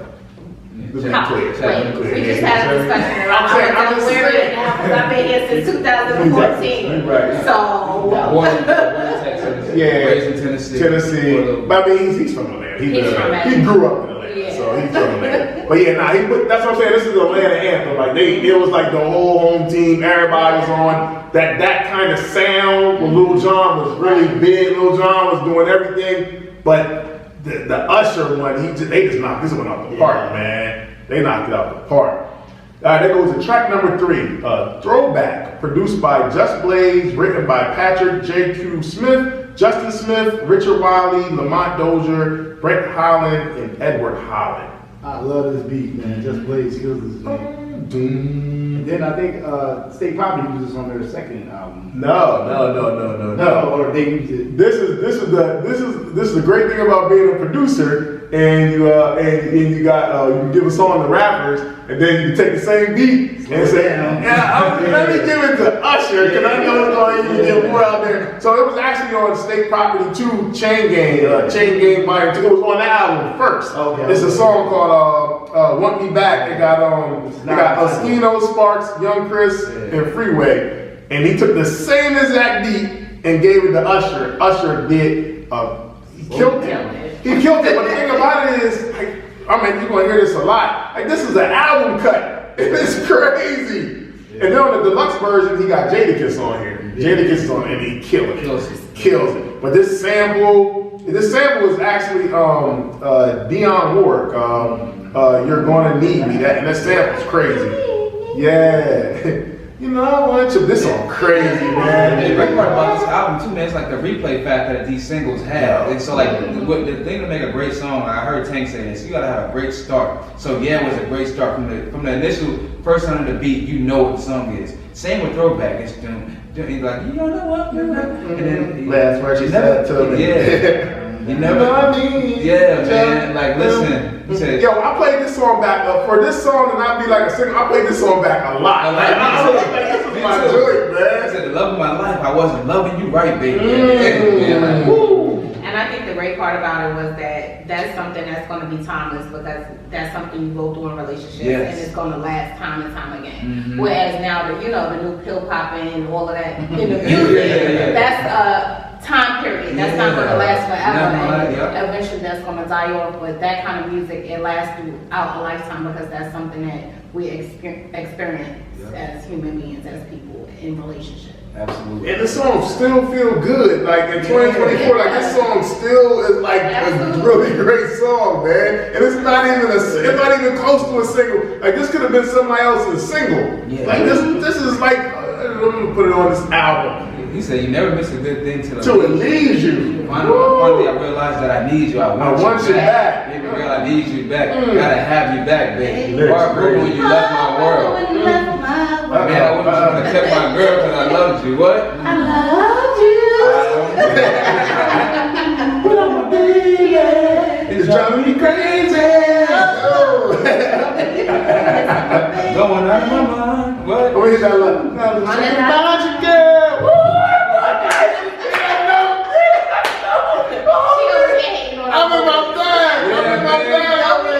Let's be clear. Wait, we just had a discussion around I'm just wearing it now because I've been here since 2014. Right. So. Born in Texas, Yeah. raised in Tennessee. But I mean, he's from Atlanta. He grew up in Atlanta, Yeah. so he's from Atlanta. But yeah, that's what I'm saying. This is the Atlanta anthem. Like it was like the whole home team. Everybody was on that kind of sound. When Lil Jon was really big, Lil Jon was doing everything. But the Usher one, they just knocked this one out the park, man. They knocked it out the park. That goes to track number 3, Throwback, produced by Just Blaze, written by Patrick J.Q. Smith, Justin Smith, Richard Wiley, Lamont Dozier, Brent Holland, and Edward Holland. I love this beat, man. Just Blaze kills this beat. And then I think State Property used this on their second album. No. Or they used it. This is the great thing about being a producer, and you can give a song to rappers, and then you can take the same beat and say, let me give it to Usher, because I know it's going to get more out there. So it was actually on State Property 2, Chain Gang Volume 2. It was on the album first. Okay. It's a song called Want Me Back. They got Oskino, Sparks, Young Chris, and Freeway. And he took the same exact beat and gave it to Usher. Usher did, he killed him. He killed it, but the thing about it is, like, I mean, you're gonna hear this a lot. Like, this is an album cut. It's crazy. And then on the deluxe version, he got Jadakiss on here. Jadakiss is on it, and he kills it. Kills it. But this sample is actually Dionne Warwick. You're Gonna Need Me. That sample's crazy. Yeah. You know, I want you. This song crazy, man. The great part about this album too, man, it's like the replay factor that these singles have. And so, like, the thing to make a great song, I heard Tank say this, you gotta have a great start. So yeah, it was a great start from the initial first sound of the beat. You know what the song is. Same with Throwback. It's like, you don't know what, and then last verse she said to me. Yeah. You never. You know what I mean? Yeah, man. Like, listen. He said, yo, I played this song back for this song, and I'd be like a singer. I played this song back a lot. This is my joint, man. I said, the love of my life, I wasn't loving you right, baby. Like, woo. And I think the great part about it was that that's something that's going to be timeless, because that's something you go through in relationships, and it's going to last time and time again. Whereas now, the new pill popping and all of that in the music, that's time period. That's not going to last forever. Yeah, And yeah. eventually that's going to die off. But that kind of music, it lasts throughout a lifetime because that's something that we experience as human beings, as people in relationships. Absolutely. And the song still feel good. Like in 2024, like this song still is like a really great song, man. And it's not even close to a single. Like this could have been somebody else's single. Yeah. Like this is like, I'm gonna put it on this album. He said you never miss a good thing Till it leaves you. Finally, I realized that I need you. I want you back. back. Baby girl, I need you back. Gotta have you back, baby. Lyrics Heartbroken when you left my world. Man, I would have kept my girl because I loved you. What? I love you. But I'm a baby. It's driving me crazy. Oh. Going out of my mind. What? Oh, here's that love. Now, On think that about you, girl. Woo! She over here hating on I'm in my bag. I'm in my bag. over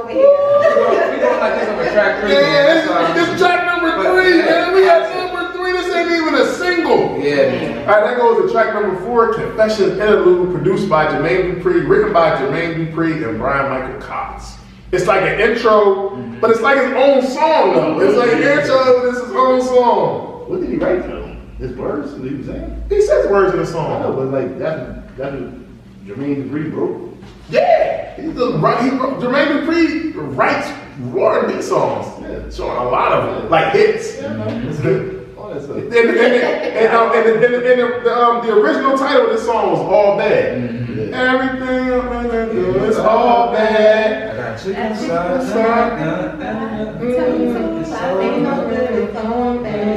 here. We going like this on a track 3. Yeah, this is track number 3, man. We got number 3. This ain't even a single. Yeah, man. All right, that goes to track number 4, Confessions Interlude, produced by Jermaine Dupri, written by Jermaine Dupri and Brian Michael Cox. It's like an intro, but it's like his own song, though. It's like an intro, but it's his own song. What did he write though? His words? What he was saying? He says words in the I know, song. but like that's what Jermaine Dupri wrote. Yeah, Jermaine Dupri writes R&B songs. Yeah. Showing a lot of them, like hits. Yeah, it's good. All that stuff. And the original title of this song was All Bad. Everything I'm gonna do is all bad. I got chicken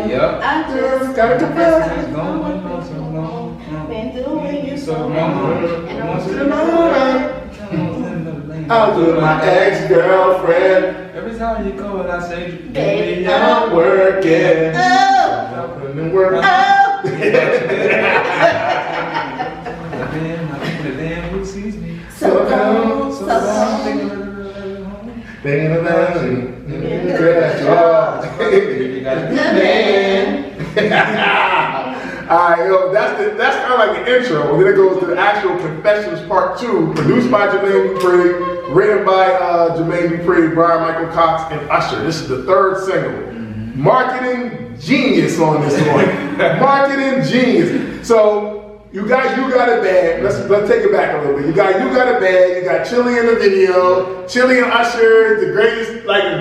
Yep. I just Gotta confess. It's going on so long. been doing you So so long. wrong. And I want you to know that. I'll do my ex-girlfriend. Every time you call, I say, Baby, I'm working. Oh, I'm putting in work. oh. The man who sees me. So long, so long. Thinking about you. You gotta be a man. Alright, yo, that's kind of like the intro. And then it goes to the actual Confessions Part 2, produced by Jermaine Dupri, written by Jermaine Dupri, Brian Michael Cox, and Usher. This is the 3rd single. Marketing genius on this one. Marketing genius. So you got it bad. Let's take it back a little bit. You got it bad. You got Chili in the video. Chili and Usher, the greatest, like a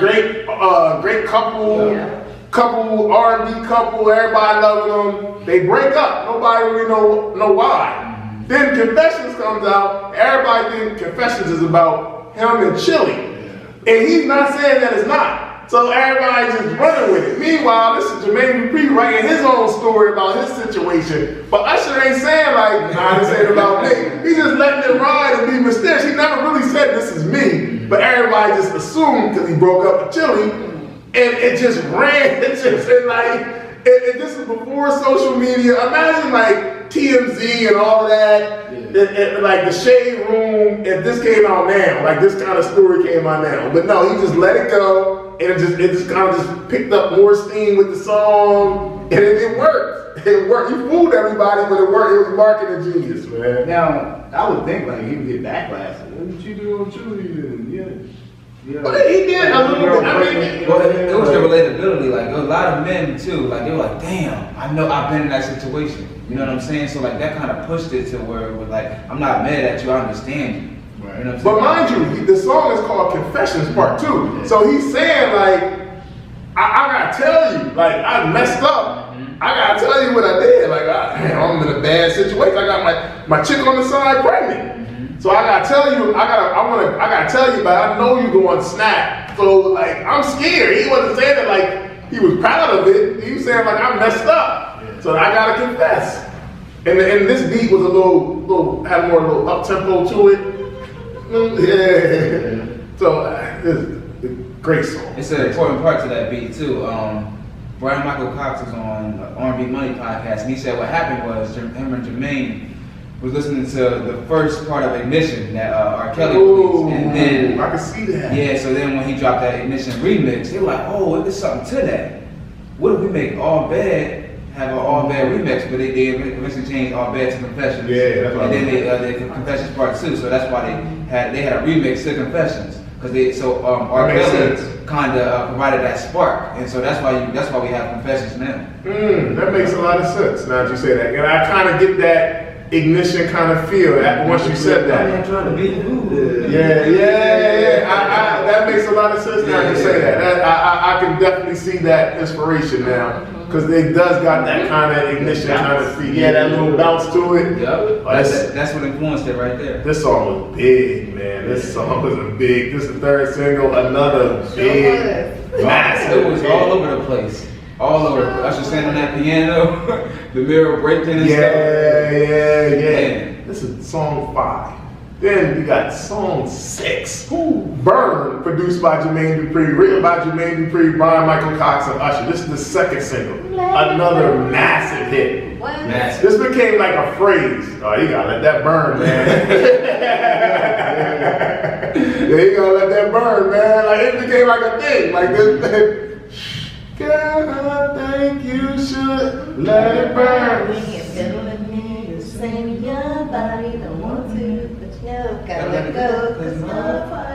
great couple. Yeah. Couple, R&B couple, everybody loving them. They break up. Nobody really know why. Then Confessions comes out. Everybody thinks Confessions is about him and Chili. And he's not saying that it's not. So everybody's just running with it. Meanwhile, this is Jermaine Dupri writing his own story about his situation. But Usher ain't saying like, nah, this ain't about me. He's just letting it ride and be mysterious. He never really said this is me. But everybody just assumed because he broke up with Chili. And it just ran. It just like this is before social media. Imagine like TMZ and all of that. Like the Shade Room. If this came out now, like this kind of story came out now. But no, he just let it go, and it just kind of just picked up more steam with the song, and it worked. It worked. He fooled everybody, but it worked. It was marketing genius, man. Now I would think like he would get backlash. What did you do on Chili? Yeah. But he did a little bit. I mean, Well, it was the relatability. Like, a lot of men, too, like, they were like, damn, I know I've been in that situation. You know what I'm saying? So, like, that kind of pushed it to where it was like, I'm not mad at you, I understand you. Right. You know what I'm saying? but mind you, the song is called Confessions Part 2. So he's saying like, I gotta tell you, like I messed up. I gotta tell you what I did. Like I'm in a bad situation. I got my chick on the side pregnant. So I gotta tell you, I gotta tell you, but I know you going snap. So like I'm scared. He wasn't saying it like he was proud of it. He was saying like I messed up. So I gotta confess. And this beat was a little had more a little up tempo to it. Yeah. So it's a great song. It's an important part to that beat, too. Brian Michael Cox was on R&B Money podcast, and he said what happened was him and Jermaine was listening to the first part of Ignition that R. Kelly released, and then I can see that. yeah, so then when he dropped that Ignition remix, they were like, oh, there's something to that. What if we make All Bad have an All Bad remix, but they eventually changed All Bad to Confessions. Yeah, that's what and then I they did Confessions Part 2, so that's why they had a remix to Confessions. Because R. Kelly kind of provided that spark, and so that's why we have Confessions now. That makes a lot of sense now that you say that. And I kind of get that Ignition kind of feel once you said that. I'm trying to beat you. Yeah. That makes a lot of sense now that you say that. I can definitely see that inspiration now. Because it does got that kind of Ignition kind of feel. Yeah, that little bounce to it. Yep. That's what influenced it right there. This song was big, man. This song was big. This is the third single, another big, massive. It was all over the place. All over. Usher standing on that piano, the mirror breaking and stuff. Yeah. Man. This is song 5. Then you got song 6. Burn, produced by Jermaine Dupri, written by Jermaine Dupri, Brian Michael Cox, and Usher. This is the second single. Another massive hit. Massive. This became like a phrase. Oh, you gotta let that burn, man. Yeah, you gotta let that burn, man. Like it became like a thing. Like this. Girl, I think you should let it burn.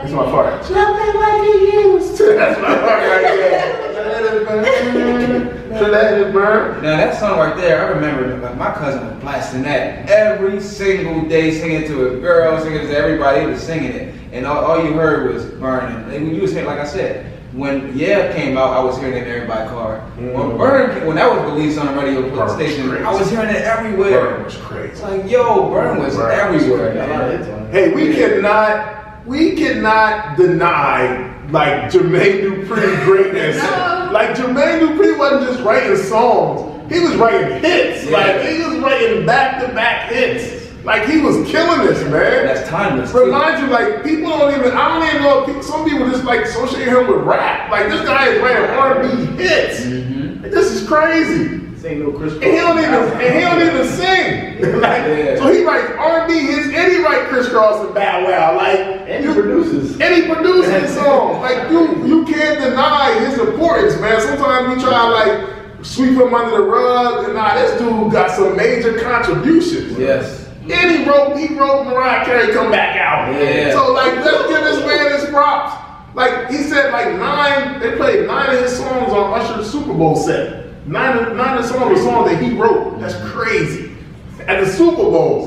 That's my part. Nothing like you used to. That's my part right there. Let it burn. Let it burn. Now that song right there, I remember like my cousin was blasting that every single day, singing to his girl, singing to everybody. He was singing it, and all you heard was burning. And when you was hearing, like I said, when Yeah came out, I was hearing it in everybody's car. When that was released on the radio station, I was hearing it everywhere. Burn was crazy. It's like, yo, Burn was everywhere. Man. Hey, we cannot deny like Jermaine Dupri greatness. No. Like Jermaine Dupri wasn't just writing songs; he was writing hits. Yeah. Like he was writing back-to-back hits. Like he was killing this, man. That's timeless. Remind you, like people I don't even know. Some people just like associate him with rap. Like this guy is writing R&B hits. Like, this is crazy. This ain't no Chris Cross. And he don't even sing. Like, so he writes R&B hits and he writes Chris Cross and Bow Wow. Like, And he produces. and he produces songs. Like you can't deny his importance, man. Sometimes we try to like sweep him under the rug, and nah, this dude got some major contributions. Yes. And he wrote Mariah Carey Come Back Out. Yeah. So like let's give this man his props. Like he said they played 9 of his songs on Usher's Super Bowl set. 9 of the songs were songs that he wrote. That's crazy. At the Super Bowl.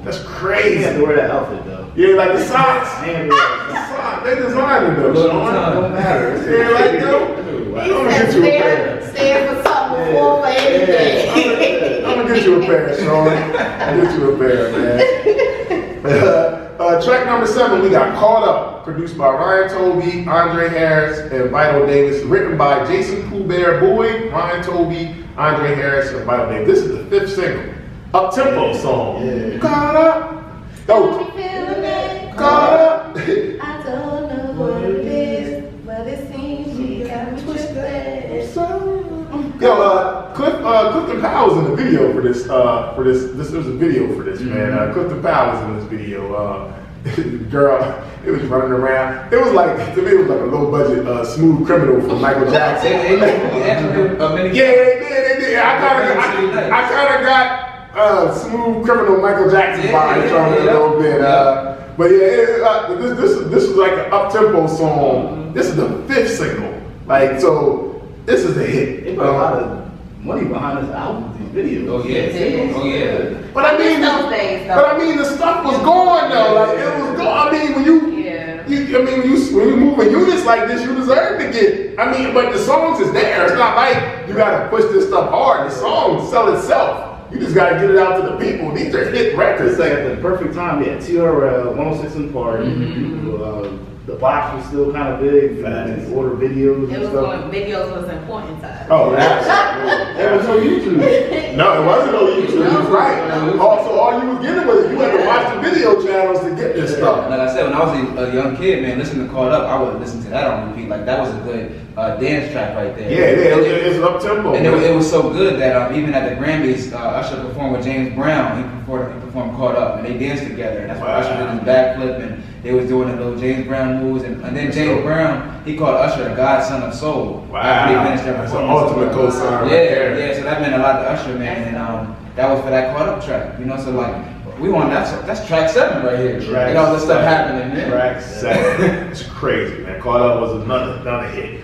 That's He crazy. had to wear that outfit though. Yeah, like the socks. And They designed it though, Sean. don't matter. Yeah, like yo. He said stand for something before for anything. I'm gonna get you a pair, Sean. I'll get you a pair, man. Track number 7, we got Caught Up, produced by Ryan Tovey, Andre Harris, and Vital Davis, written by Jason Coulbert Boyd, Ryan Tovey, Andre Harris, and Vital Davis. This is the 5th single, up-tempo song. Yeah. Caught Up. Don't be feeling it. Caught Up. I don't know what it is, but it seems she got me twisted. Yo, Clifton Powell's in the video for this. There was a video for this, man. Clifton Powell was in this video. Girl, it was running around. It was like, to me, it was like a low budget, Smooth Criminal from Michael Jackson. Yeah, they did. I kind of got Smooth Criminal Michael Jackson vibes from it a little bit. But yeah, this is like an up-tempo song. This is the 5th single. Like, so this is a hit. They put a lot of money behind this album, these videos. Oh yeah. Oh yeah. But I mean, those days, though. but I mean, the stuff was going though. Like it was going. I mean, when you move in units like this, you deserve to get. I mean, but the songs is there. It's not like you gotta push this stuff hard. The songs sell itself. You just gotta get it out to the people. These are hit records. It's like at the perfect time. We had TRL, 106 in Park. The box was still kind of big. And order videos It and was stuff. when videos was important to us. Oh, absolutely. There was no YouTube. No, it wasn't on YouTube. You're right. Also, all you was getting was you had to watch the video channels to get this stuff. Like I said, when I was a young kid, man, listening to Caught Up, I would listen to that on repeat. Like that was a good dance track right there. Yeah, it's up tempo. And it was so good that even at the Grammys, Usher performed with James Brown. He performed Caught Up, and they danced together. And that's why Usher did his backflip They was doing the little James Brown moves, and then James Brown, he called Usher a godson of soul. Wow, After he finished that that's an performance. ultimate co-sign right Yeah, there. yeah. So that meant a lot to Usher, man. And that was for that Caught Up track. You know, so like we want that's track 7 right here. Track and all this stuff 7. happening, man. Track 7. It's crazy, man. Caught Up was another hit.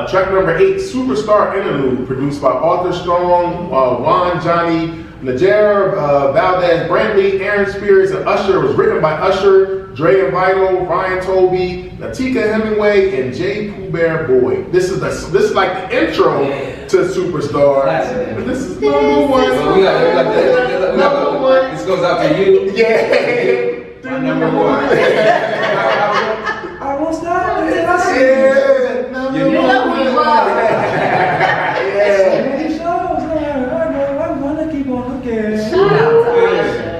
Track number 8, Superstar Interlude, produced by Arthur Strong, Juan Johnny, Najar, Valdez, Brantley, Aaron Spears, and Usher. It was written by Usher, Dre and Vital, Ryan Toby, Natika Hemingway, and J. Pooh Bear Boy. This is like the intro to Superstar. Classic. This is number 1. So we got Number 1. This goes out to you. Yeah. My number 1. I won't stop until I see you. Yeah. Number You 1. know we love Yeah. Many shows now. I'm gonna keep on looking. Shout out to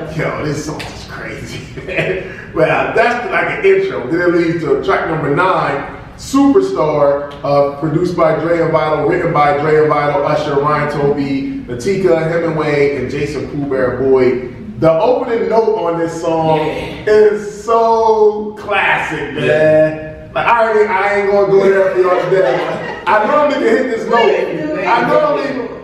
Usher. Yo, this song is crazy. Well, that's like an intro. Then it leads to track number 9, Superstar, produced by Dre and Vital, written by Dre and Vital, Usher, Ryan Toby, Natika Hemingway, and Jason Pooh Bear Boy. The opening note on this song is so classic, man. Like I ain't gonna go there for y'all today. I normally can hit this note.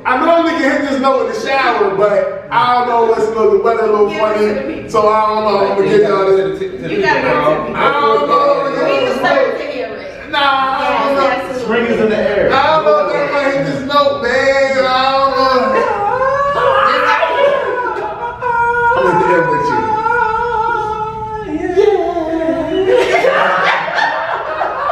I normally can hit this note in the shower, but I don't know what's the weather a little funny, so I don't know. I'm gonna get y'all this. You gotta go to I don't know. We can start to hear it. Nah, I don't know. Spring is in the air. I don't know if everybody hit this note, man. I don't know. I'm in the air with you.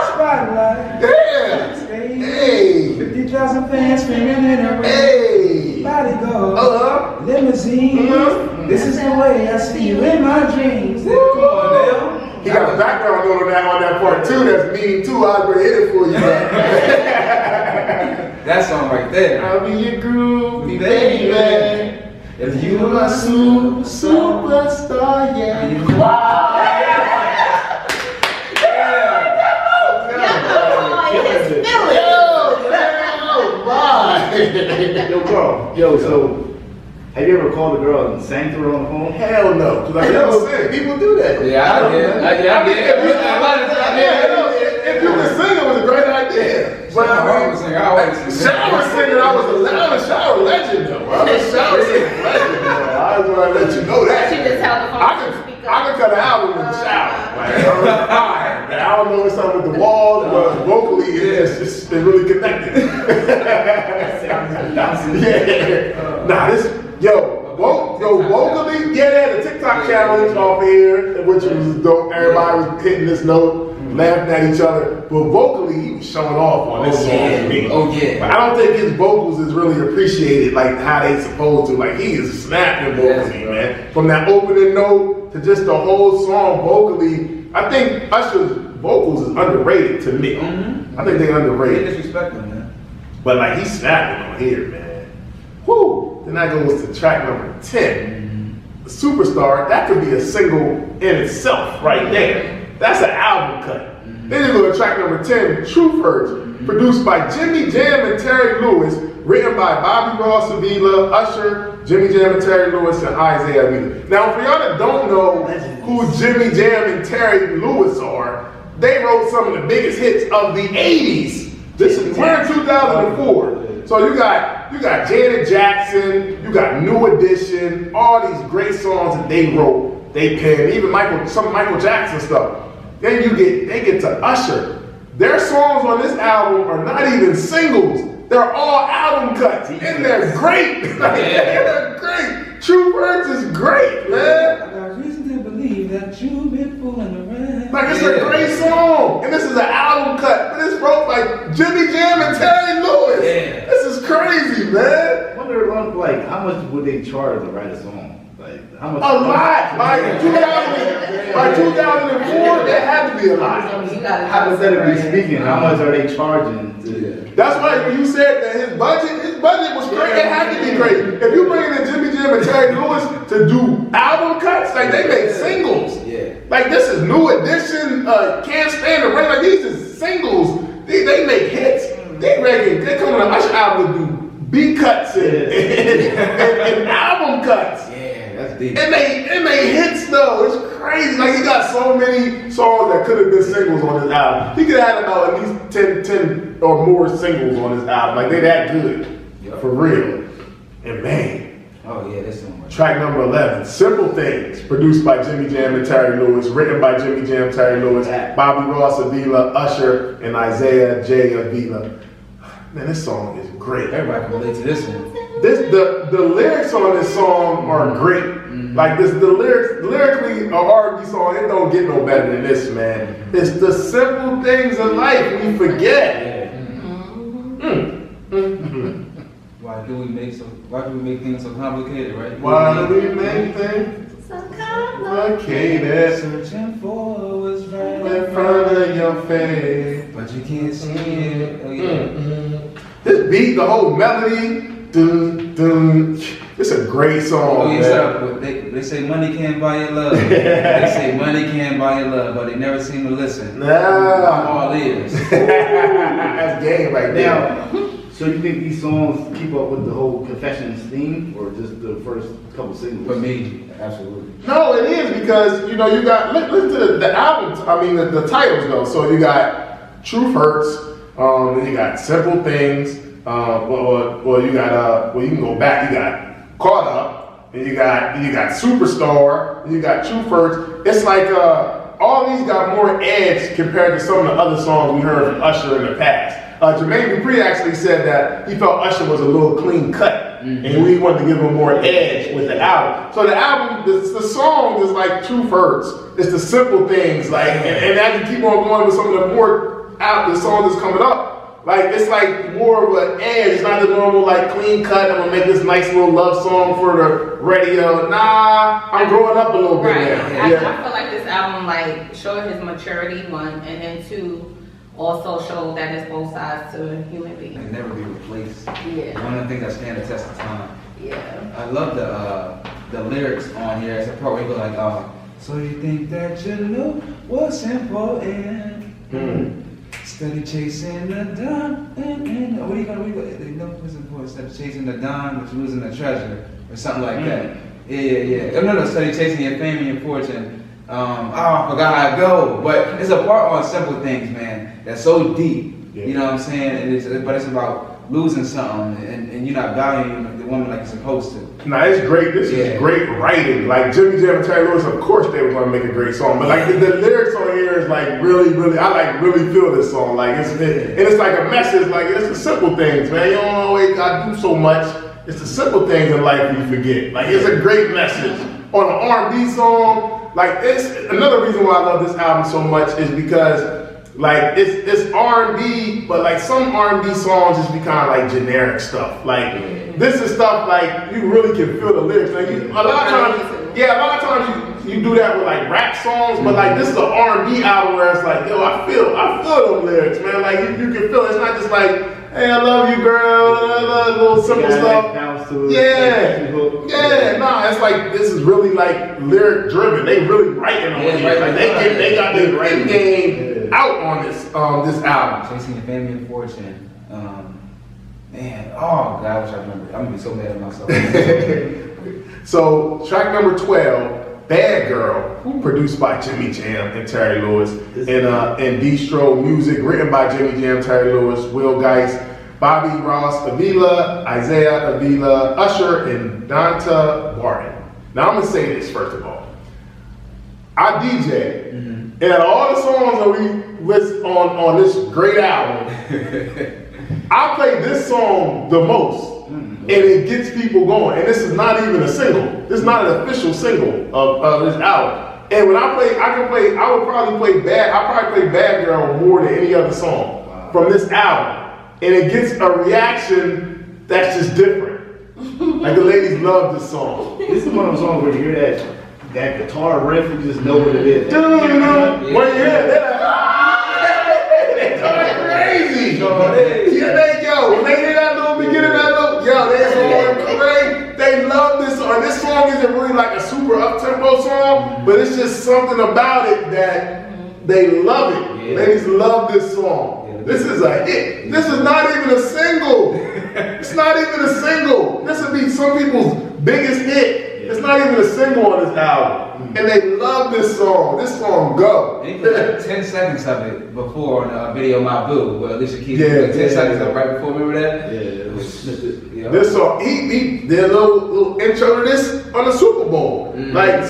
Spotlight. Yeah. Hey. 50,000 fans screaming in a rain. Hey. Body go. Uh-huh. Limousine. This is the way I see you in my dreams. Come on now. He got a background note on that part too. That's mean too. I'll go hit it for you. That song right there. I'll be your groovy baby. If You are my superstar, yeah. Yo, Carl. Yo, so have you ever called a girl and sang to her on the phone? Hell no, because I never said people do that. Yeah, I did. I did. If you can sing, it was a great idea. But I mean, shower singer, I was a shower legend though. I was a shower singer legend though. I just want to let you know that. She just held the phone I can cut an album in the shower. Like, I don't know if something with the walls, but vocally it's really connected. Yeah. Nah, this vocally, yeah, they had a TikTok challenge off here, which was dope. Everybody was hitting this note, laughing at each other. But vocally, he was showing off on this song to me. Oh yeah. But I don't think his vocals is really appreciated like how they supposed to. Like he is snapping vocally, man. From that opening note to just the whole song vocally, I think Usher's vocals is underrated to me. I think they They underrated. disrespect them, man. But like he's snapping on here, man. Whoo! Then that goes to track number 10. Superstar, that could be a single in itself right there. That's an album cut. Then you go to track number 10, Truth Hurts, produced by Jimmy Jam and Terry Lewis, written by Bobby Ross Avila, Usher, Jimmy Jam and Terry Lewis, and Isaiah Avila. Now, for y'all that don't know who Jimmy Jam and Terry Lewis are, they wrote some of the biggest hits of the 80s. We're in 2004. So you got Janet Jackson, you got New Edition, all these great songs that they wrote, they penned, even some Michael Jackson stuff. Then they get to Usher. Their songs on this album are not even singles. They're all album cuts, and they're great. They're great. True Words is great, man. I got reason to believe that you've been fooling around. Like it's a great song, and this is an album cut, but it's wrote by Jimmy Jam and Terry Lewis. Yeah. This is crazy, man. I wonder, like, how much would they charge to write a song? Like, how much? A lot. Like in 2004, that had to be a lot. Hypothetically speaking, how much are they charging to? That's why when you said that his budget was great. It had to be great. If you bring in Jimmy Jam and Terry Lewis to do album cuts, like they make singles. Yeah. Like this is New Edition, Can't Stand the Rain. Like these is singles. They make hits. They come on an Usher album to do B cuts and album cuts. Yeah, that's deep. It made hits though. It's crazy. Like he got so many songs that could have been singles on his album. He could have had about at least 10 or more singles on his album. Like they that good. Yep. For real. And man. Oh yeah, this one. Track number 11, Simple Things, produced by Jimmy Jam and Terry Lewis, written by Jimmy Jam, Terry Lewis, Bobby Ross Avila, Usher, and Isaiah J. Avila. Man, this song is great. Everybody can relate to this one. The lyrics on this song are great. Like the lyrics, lyrically, an R&B song, it don't get no better than this, man. It's the simple things in life we forget. Why do we make things so complicated, right? Why do we make things So complicated. complicated? Searching for what's right In front of your face. but you can't see it. Oh yeah. This beat, the whole melody, dun, dun, it's a great song. Oh yeah, man. shut up. They say money can't buy your love. They say money can't buy your love, but they never seem to listen. I'm Nah. all ears. That's game right there. Now, so you think these songs keep up with the whole Confessions theme, or just the first couple singles? For me, absolutely. No, it is because, you know, you got, listen to the album, I mean, the titles though. So you got Truth Hurts, then you got Simple Things, well, you got, well, you can go back, you got Caught Up, and you got Superstar, and you got Truth Hurts. It's like, all these got more edge compared to some of the other songs we heard from Usher in the past. Jermaine Dupri actually said that he felt Usher was a little clean cut, and we wanted to give him more edge with the album. So the album, the song is like Truth Hurts. It's the simple things, like, and as you keep on going with some of the more the songs that's coming up, like it's like more of an edge. It's not the normal like clean cut. I'm gonna make this nice little love song for the radio. Nah, I'm growing up a little bit Right. now. I feel like this album like showed his maturity, one, and then two, also showed that it's both sides to a human They being. never be replaced. Yeah. One of the things that stand the test of time. Yeah. I love the lyrics on here. It's a part where you go like, so you think that you knew what's important? Steady chasing the dime, what are you gonna they know what's important? Steady chasing the dime, but you're losing the treasure, or something like that. Yeah. Oh, no, steady chasing your fame and your fortune. I forgot how I go, but it's a part on Simple Things, man. That's so deep. Yeah. You know what I'm saying? But it's about losing something, and you're not valuing the woman like you're supposed to. Nah, it's great. This is great writing. Like Jimmy Jam and Terry Lewis, of course they were gonna make a great song. But like the lyrics on here is like really, I like really feel this song. Like and it's like a message. Like it's the simple things, man. You don't always gotta do so much. It's the simple things in life you forget. Like it's a great message on an R&B song. Like it's another reason why I love this album so much is because like it's R&B, but like some R&B songs just be kind of like generic stuff. Like this is stuff like you really can feel the lyrics. Like a lot of times you do that with like rap songs, but like this is an R&B album where it's like, yo, I feel them lyrics, man. Like you can feel it. It's not just like, hey, I love you, girl, little simple stuff. It's like this is really like lyric driven. They really writing on it. Like they got their writing game out on this album. Chasing your family and fortune. Man, oh God, I wish I remember. I'm gonna be so mad at myself. So track number 12, Bad Girl, produced by Jimmy Jam and Terry Lewis, and Distro Music, written by Jimmy Jam, Terry Lewis, Will Geist, Bobby Ross Avila, Isaiah Avila, Usher, and Donta Barton. Now I'm gonna say this first of all. I DJ, and out of all the songs that we list on this great album, I play this song the most, and it gets people going. And this is not even a single. This is not an official single of this album. And when I would probably play Bad Girl more than any other song from this album. And it gets a reaction that's just different. Like the ladies love this song. This is one of those songs where you hear that guitar riff, you just know what it is. When you hear that, they're crazy. When they hear that little beginning, they're going crazy. They love this song. This song isn't really like a super up-tempo song, but it's just something about it that they love it. Yeah. Ladies love this song. Yeah, this is a hit. This is not even a single. It's not even a single. This would be some people's biggest hit. It's not even a single on this album. And they love this song. This song go. They put like 10 seconds of it before on the video My Boo, where Alicia Keys Yeah, put 10 seconds of it right before. Remember that? Yeah, it was Yeah. This song, he did a little intro to this on the Super Bowl. Like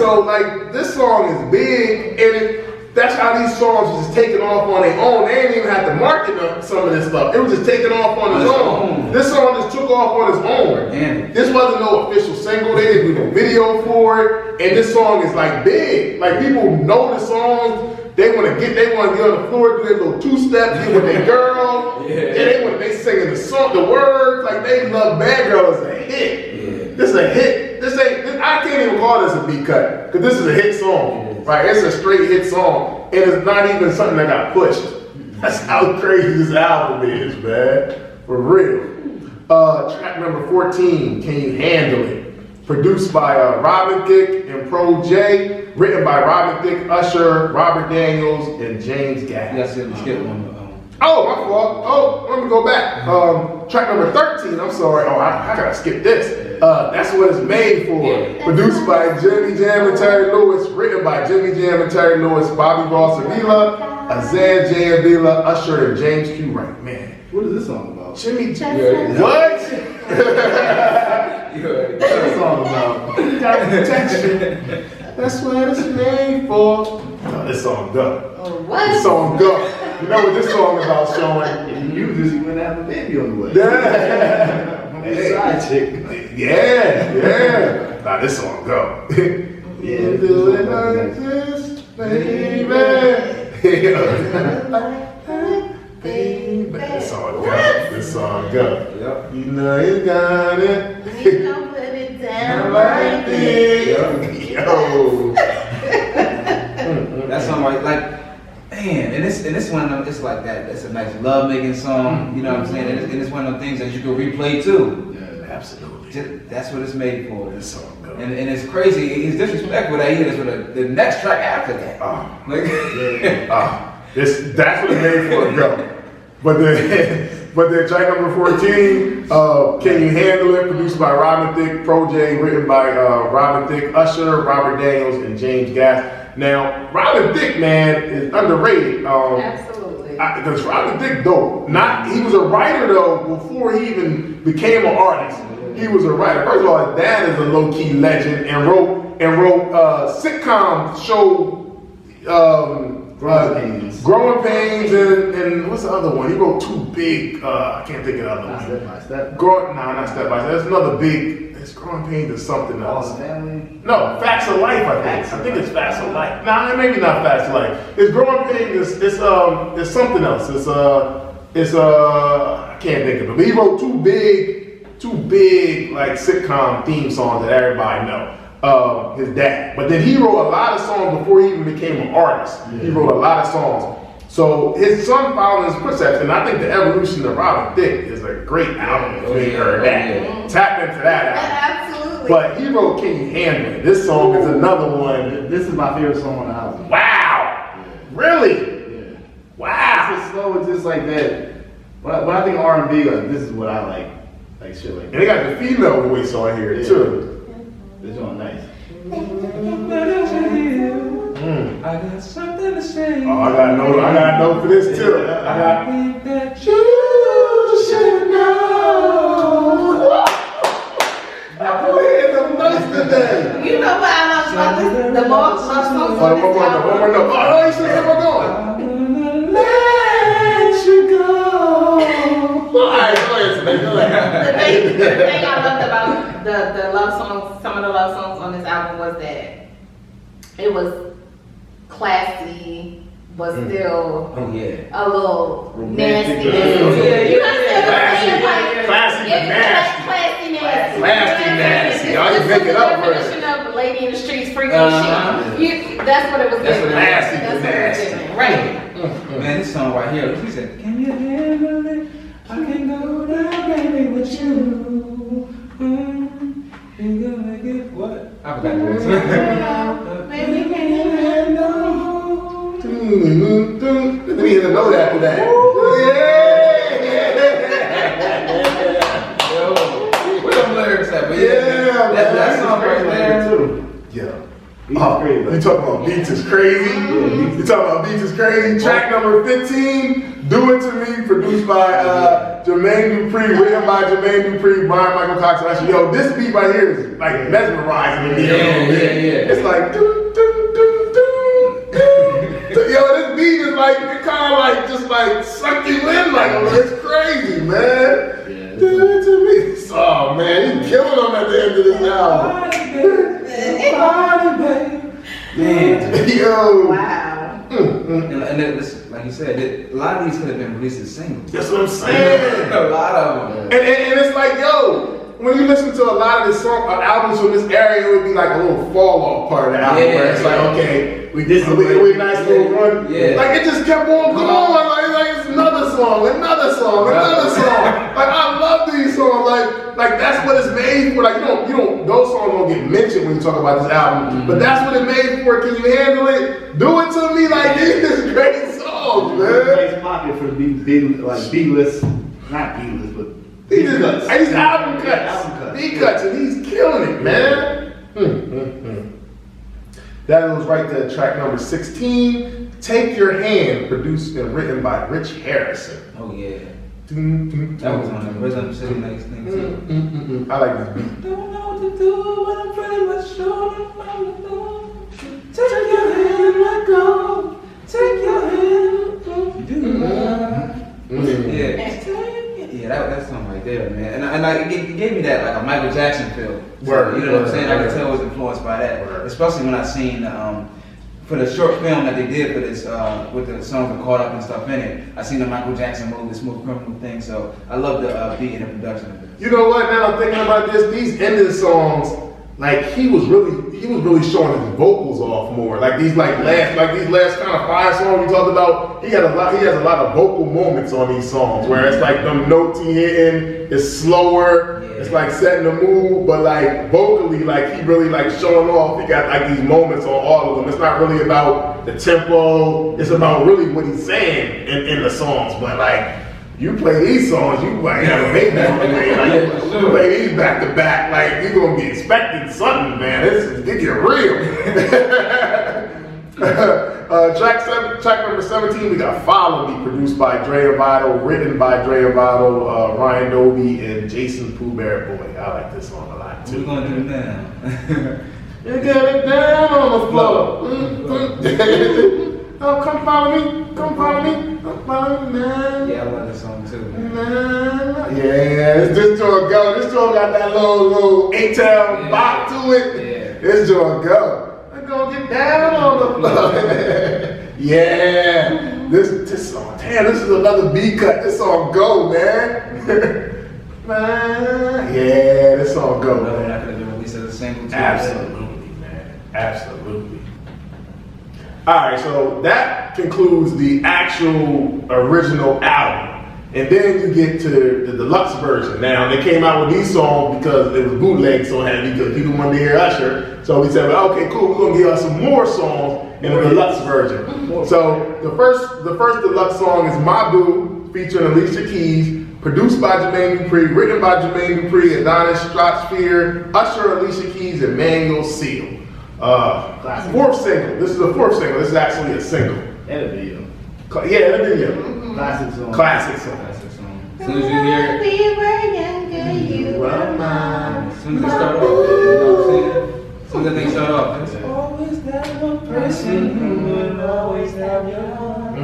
this song is big, and that's how these songs was just taking off on their own. They didn't even have to market some of this stuff. It was just taking off on its own. This song just took off on its own. Damn. This wasn't no official single. They didn't do no video for it. And this song is like big. Like people know the songs. They want to get on the floor, do their little two-step, get with their girl. They singing the song, the words. Like they love Bad Girl as a hit. Yeah. This is a hit. I can't even call this a B cut because this is a hit song. Right, it's a straight hit song, and it's not even something that got pushed. That's how crazy this album is, man. For real. Track number 14, Can You Handle It? Produced by Robin Thicke and Pro J. Written by Robin Thicke, Usher, Robert Daniels, and James Gaff. That's it. Skip one. Oh, my fault. Oh, let me go back. Track number 13, I'm sorry. Oh, I gotta skip this. That's What It's Made For. Yeah. Produced by Jimmy Jam and Terry Lewis. Written by Jimmy Jam and Terry Lewis, Bobby Ross Avila, Azan J. Avila, Usher, and James Q. Wright. Man. What is this song about? Jimmy Jam. Yeah. What? What's this song about? Protection. That's what it's made for. Oh, this song go. What? This song go. You know what this song about, Sean? If you use this, you wouldn't have a baby on the way. Yeah. Hey, side chick. Yeah. Nah, this song go. Yeah, Do it like this, baby. Baby. This song go. This song go. Yep. You know you got it. You don't put it down like this. Yo. That song like man, and this one of them, it's like that. It's a nice love making song, you know what I'm saying? And it's one of them things that you can replay too. Yeah, absolutely. That's what it's made for. This song go. And it's crazy. He's disrespectful that he is for the next track after that. Like, That's what it made for it go. But then track number 14, Can You Handle It? Produced by Robin Thicke, Pro J, written by Robin Thicke, Usher, Robert Daniels, and James Gaff. Now, Robin Thicke, man, is underrated. Absolutely. Because Robin Thicke, though, he was a writer though before he even became an artist. He was a writer. First of all, his dad is a low-key legend and wrote sitcom show. Growing Pains and what's the other one? He wrote two big, I can't think of the other one. Step by Step. Not Step by Step. There's another big, it's Growing Pains or something All else. the Family. No, Facts of Life, I think it's Facts of Life. Nah, maybe not Facts of Life. It's Growing Pains, it's something else. I can't think of it. But he wrote two big like sitcom theme songs that everybody know. His dad. But then he wrote a lot of songs before he even became an artist. Yeah. He wrote a lot of songs. So his son followed his footsteps, and I think The Evolution of Robin Thicke is a great album if you heard that. Yeah. Tap into that album. Absolutely. But he wrote Can You Handle It? This song is another one. This is my favorite song on the album. Wow! Yeah. Really? Yeah. Wow! It's slow, it's just like that. When I think of R&B, like, this is what I like. Like shit like that. And they got the female voice on here too. This one nice. I got something to say. Oh, I gotta know for this too. I think that you should know. I'm playing the most today. You know what I love about this? The love songs on this album. One more note. Oh, you should have kept on going. Let you go. All right, go ahead. The thing I loved about the love songs, some of the love songs on this album was that it was classy, but still a little nasty. Yeah. You know what I'm saying? Like, Classy but nasty. Classy nasty. Classy nasty. Y'all just This make was it the up first. definition of lady in the streets freaking shit. That's what it was giving. Classy That's but what it was nasty. giving. Right. Man, this song right here, he said, can you handle it? I can go down, baby, with you. You gonna get what? I forgot the words. Baby, can you handle? Didn't even know that after that. Yo, where them lyrics at? But Yeah, that song right there. you talking about beats is crazy. You talking about beats is crazy. Track number 15, Do It To Me, produced by Jermaine Dupri, written by Jermaine Dupri, Brian Michael Cox. Yo, this beat right here is like mesmerizing me. It's like do do do do do. Yo, this beat is like it kind of like just like suck you in like it's crazy, man. Do it to me. Oh man, he's killing them at the end of this album. Man. Yo. Wow. And it's, like you said, a lot of these could have been released as singles. That's what I'm saying. A lot of them. And it's like, yo, when you listen to a lot of this albums from this area, it would be like a little fall off part of the album where it's like, okay, we nice little run. Yeah. Like it just kept on going. Like it's another song. Like I love these songs. Like that's what it's made for. Like you don't those songs don't get mentioned when you talk about this album. But that's what it made for. Can you handle it? Do It To Me. Like these is great songs, man. It's pocket for B-list, not B-list, but These album cuts. B cuts, and he's killing it, man. That was right there, track number 16. Take Your Hand, produced and written by Rich Harrison. Oh yeah. That was on the Rhythm City Next thing too. I like this beat. Don't know what to do when I'm pretty much sure I'm the door. Take your hand, let go. Take your hand. Yeah, that song right there, man. And it gave me that like a Michael Jackson feel. Word, you know what I'm saying? I word. could tell it was influenced by that. Word. Especially when I seen for the short film that they did for this with the songs that caught up and stuff in it. I seen the Michael Jackson movie, the Smooth Criminal thing. So I love the beat and the production of it. You know what? Now I'm thinking about this. These ending songs, like he was really showing his vocals off more. Like these last kind of 5 songs we talked about. He has a lot of vocal moments on these songs where it's like them notes he hitting, it's slower. Yeah. It's like setting the mood, but like vocally, like he really like showing off. He got like these moments on all of them. It's not really about the tempo. It's about really what he's saying in the songs. But like you play these songs, you like have a baby on the way. Like, you play these back to back. Like you're gonna be expecting something, man. It get real. Track number 17, we got Follow Me, produced by Dre Avato, written by Dre Avato, Ryan Dobie, and Jason Pooh Bear Boy. I like this song a lot What too. we gonna do now? You get it down on the floor. Oh, come follow me, come follow me, man. Yeah, I love this song too. Yeah, this joint go. This joint got that little 8-town bop to it. Yeah. This joint go. I'm gonna get down on the floor. Yeah. This song, damn, this is another B cut. This song go, man. Man. Yeah, this song go, Another one man. that could have been released as a single too. Absolutely, man. Absolutely. All right, so that concludes the actual original album. And then you get to the deluxe version. Now, they came out with these songs because it was bootleg so heavy because people wanted to hear Usher. So we said, well, okay, cool, we're going to give us some more songs in the deluxe version. So the first deluxe song is My Boo, featuring Alicia Keys, produced by Jermaine Dupri, written by Jermaine Dupri, Adonis Stratosphere, Usher, Alicia Keys, and Manuel Seal. Fourth single. This is the fourth single. This is actually a single. and a video. Yeah, the video. Classic song. Classic song. Classic song. As soon as you hear it, We were younger, you were mine. as soon as they start off, you know what I'm saying? As soon as they start off, there's always that one person who will always have your heart.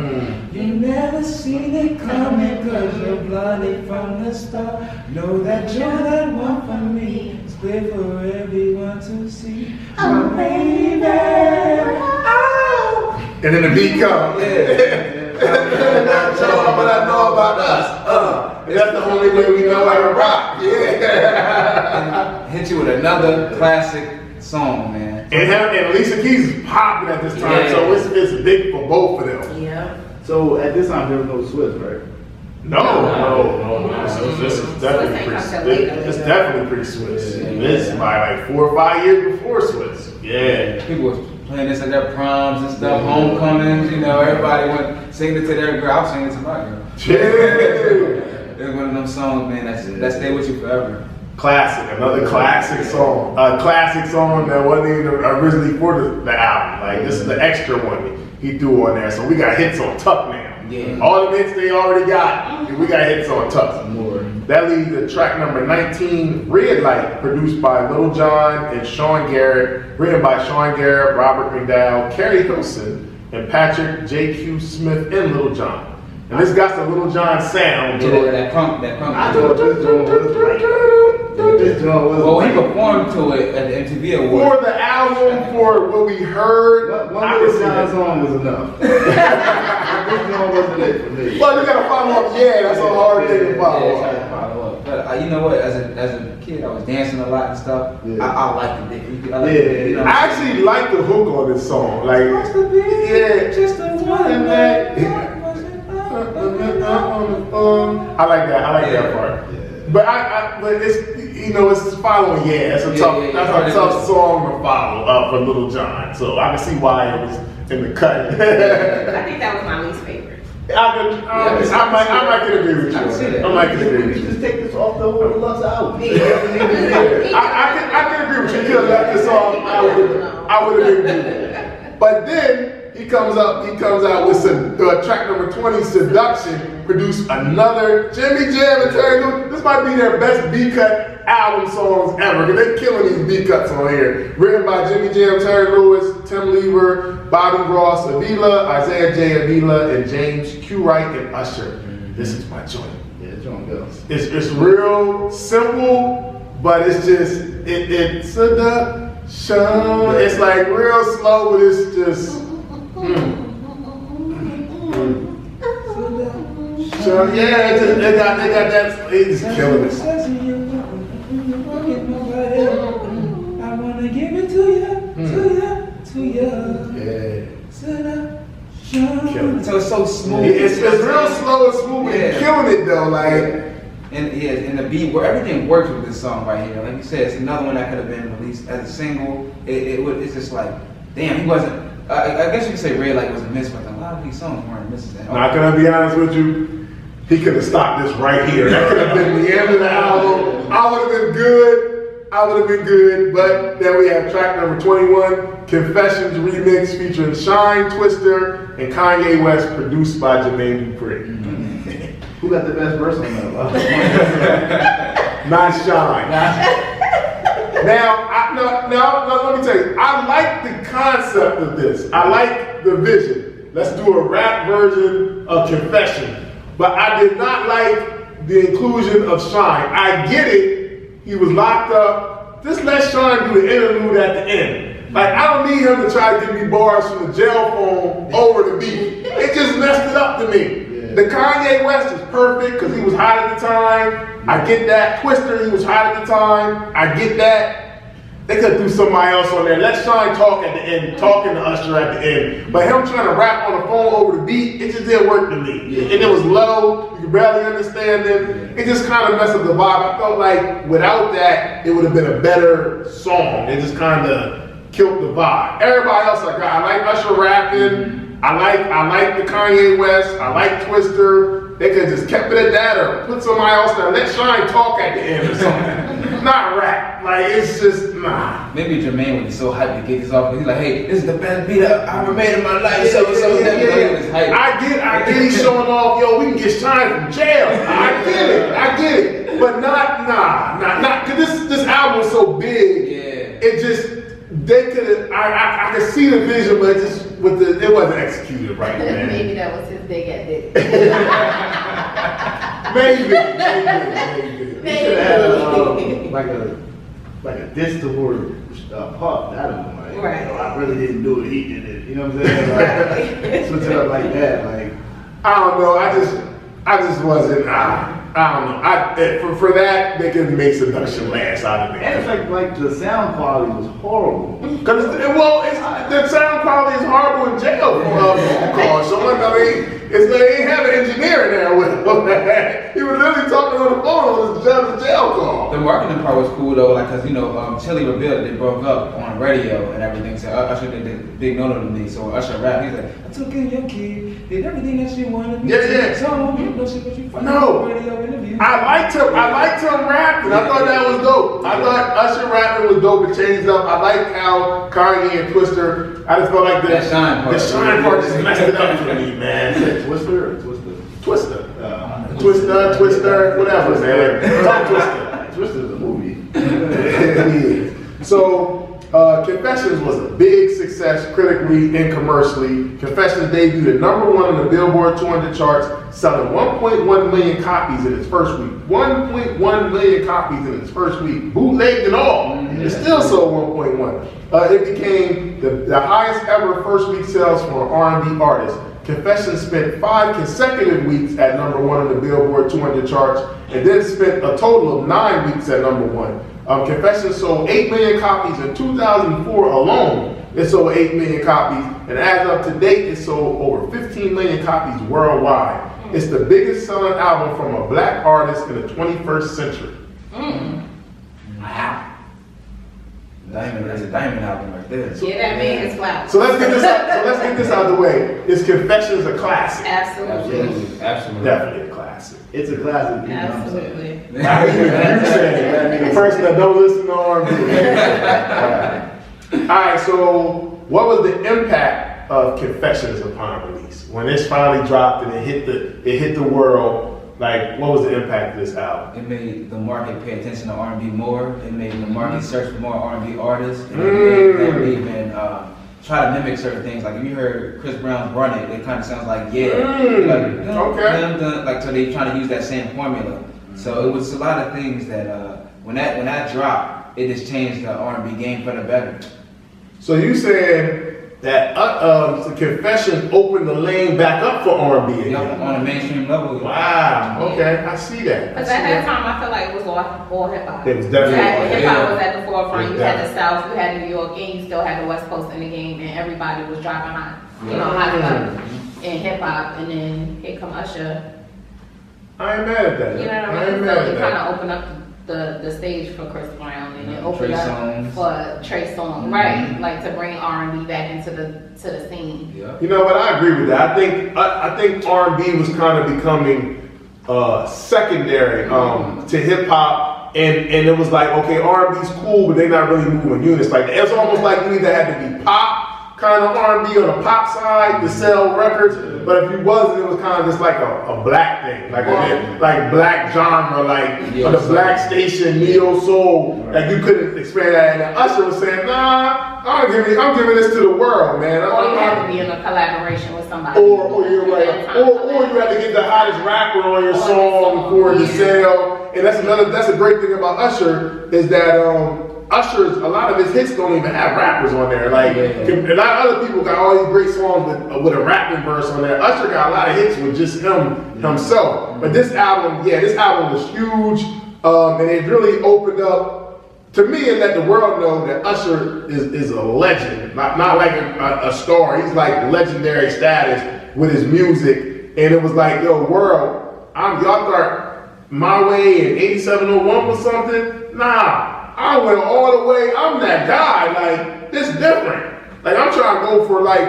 You never see it coming cause you're blinded from the start. Know that you're that one for me. It's clear for everyone to see. Oh, baby. Oh. And then the beat comes. What I know about us. That's the only way we know how to rock. Yeah. Hit you with another classic song, man. And Alicia Keys is popping at this time, Yeah. so it's big for both of them. Yeah. So at this time there was no Swiss, right? No. This is definitely it's definitely pretty Swiss. This is like 4 or 5 years before Swiss. Yeah. People was playing this at their proms and stuff, homecomings, you know, everybody went singing it to their girl. I was singing it to my girl. Yeah. It was one of them songs, man, that stay with you forever. Classic, another classic song. A classic song that wasn't even originally for the album. Like, this is the extra one he threw on there. So we got hits on Tuck now. Yeah. All the hits they already got, and we got hits on Tuck. More. That leads to track number 19, Red Light, produced by Lil Jon and Sean Garrett, written by Sean Garrett, Robert McDowell, Carrie Hilson, and Patrick J.Q. Smith and Lil Jon. And this got the Lil Jon sound. Yeah, that crunk. I thought this joint was like, this joint was Well, he like, performed to it at the MTV Awards. For the album, for what we heard, one I can Lil see Jon that. song was enough. This joint wasn't it for me. Well, you gotta follow up. Yeah, that's a hard thing to follow Yeah, it's hard up. to follow up. But you know what? As a kid, I was dancing a lot and stuff. Yeah. I liked it. I liked Yeah, it, you know I what I'm actually like the hook on this song. Like, yeah. Just a one night. I like that. I like that part. Yeah. But but it's it's following. Yeah, it's a tough. yeah, That's yeah. a tough song to follow for Lil Jon. So I can see why it was in the cut. I think that was my least favorite. I might can agree with you. I can see that. I might can agree with You you. just take this off the whole deluxe album. I can agree with you. You could have left this off. I would have been good. But then he comes out with track number 20, Seduction, produced another Jimmy Jam and Terry Lewis. This might be their best B-cut album songs ever, because they're killing these B-cuts on here. Written by Jimmy Jam, Terry Lewis, Tim Lever, Bobby Ross, Avila, Isaiah J. Avila, and James Q. Wright and Usher. This is my joint. Yeah, this joint goes. It's real simple, but it's just it's seduction. It's like real slow, but it's just. So yeah, they got that. It's killing it. I wanna give it to you. Killing it. So it's so smooth. It's real slow and smooth, but Yeah. killing it though. Like, And the beat, where everything works with this song right here. Like you said, it's another one that could have been released as a single. It's just like, damn, he wasn't. I guess you could say Red Light was a miss, but a lot of these songs weren't misses at all. not gonna be honest with you. He could have stopped this right here. That could have been the end of the album. I would have been good. But then we have track number 21, Confessions Remix, featuring Shine, Twister, and Kanye West, produced by Jermaine Dupri. Who got the best verse on that? Not Shine. Now, let me tell you, I like the concept of this. I like the vision. Let's do a rap version of Confession. But I did not like the inclusion of Shine. I get it. He was locked up. Just let Shine do the interlude at the end. Like, I don't need him to try to give me bars from the jail phone over the beat. It just messed it up to me. Yeah. The Kanye West is perfect because he was hot at the time. I get that. Twister, he was hot at the time. I get that. They could do somebody else on there. Let Shine talk at the end, talking to Usher at the end. But him trying to rap on the phone over the beat, it just didn't work to me. Yeah. And it was low, you could barely understand him. It just kind of messed up the vibe. I felt like without that, it would have been a better song. It just kind of killed the vibe. Everybody else, like, I like Usher rapping. I like the Kanye West. I like Twister. They could just kept it at that or put somebody else there. Let Shine talk at the end or something. Not rap. Like, it's just, nah. Maybe Jermaine was so hyped to get this off. He's like, hey, this is the best beat I ever made in my life. So Yeah. I get he's showing off, yo, we can get Shine from jail. I get it. But not, cause this album was so big. Yeah. It just, they could I could see the vision, but it just, it wasn't executed right, man. Maybe that was his dig at it. Maybe. He should have had like a distilled puff. I don't know. Like, Right. I really didn't do it. He did it. You know what I'm saying? Like, switch it up like that. Like, I don't know. I just wasn't. I don't know. For that, they could make Seduction last out of and it. it's like the sound quality was horrible. Because the sound quality is horrible in jail for phone calls. So I mean, they ain't have an engineer in there with him. He was literally talking on the phone on his jail call. The marketing part was cool though, like, cause Chili revealed they broke up on radio and everything. So Usher did the big no to me. So Usher rap, he's like, I took in your kid, did everything that she wanted. Yeah. So, you know, she what you find No. radio interview. I liked him rapping. I thought that was dope. I thought Usher rapping was dope. It changed up. I liked how Kanye and Twister. I just felt like the That shine part. The shine part just messed it up for me, man. Twister. Twister, whatever, man. Tongue twister. Twister's a movie. So, Confessions was a big success critically and commercially. Confessions debuted at #1 on the Billboard 200 charts, selling 1.1 million copies in its first week. 1.1 million copies in its first week, bootlegged and all. It still sold 1.1. It became the highest ever first week sales for an R&B artist. Confessions spent 5 consecutive weeks at #1 on the Billboard 200 charts, and then spent a total of 9 weeks at #1. Confessions sold 8 million copies in 2004 alone. It sold 8 million copies, and as of to date, it sold over 15 million copies worldwide. It's the biggest selling album from a black artist in the 21st century. Wow. That's a diamond album right there. Yeah, that man is flowers. So let's get this out of the way. Is Confessions a classic? Absolutely. Absolutely. Definitely a classic. It's a classic. You know what I'm saying? Absolutely. You said it. The person that don't listen to R&B. All right, so what was the impact of Confessions upon release? When this finally dropped and it hit the world, like what was the impact of this album? It made the market pay attention to R&B more. It made the market search for more R&B artists. And it made them even try to mimic certain things. Like if you heard Chris Brown's Run It, it kind of sounds like like so they trying to use that same formula. So it was a lot of things that when that dropped, it just changed the R&B game for the better. So you said that the Confessions opened the lane back up for R&B again. Yep, on a mainstream level. Wow. Okay, I see that. Because at that time, I feel like it was all hip hop. It was definitely Hip hop was at the forefront. You had definitely. the South, you had New York, and you still had the West Coast in the game, and everybody was dropping hot, hot stuff in hip hop. And then here come Usher. I ain't mad at that. You know what I mean? So it kind of opened up the stage for Chris Brown, and it opened up for Trey Songz, right? Like to bring R&B back into the scene. Yeah. You know what? I agree with that. I think R&B was kind of becoming secondary to hip hop, and it was like, okay, R&B's cool, but they're not really moving units. Like it's almost like you either had to be pop kind of R&B on the pop side to sell records, but if you wasn't, it was kind of just like a black thing, like black genre, like on the black station, neo soul. Like you couldn't expand that. And Usher was saying, nah, I'm giving this to the world, man. Or you had to be in a collaboration with somebody. Or you're right. Or you had to get the hottest rapper on your song for it to sell. And that's a great thing about Usher is that Usher's, a lot of his hits don't even have rappers on there. Like, a lot of other people got all these great songs with a rapping verse on there. Usher got a lot of hits with just himself. But this album was huge, and it really opened up to me and let the world know that Usher is a legend, not like a star. He's like legendary status with his music. And it was like, yo, world, y'all thought My Way and 8701 was something? Nah. I went all the way. I'm that guy. Like, this different. Like, I'm trying to go for, like,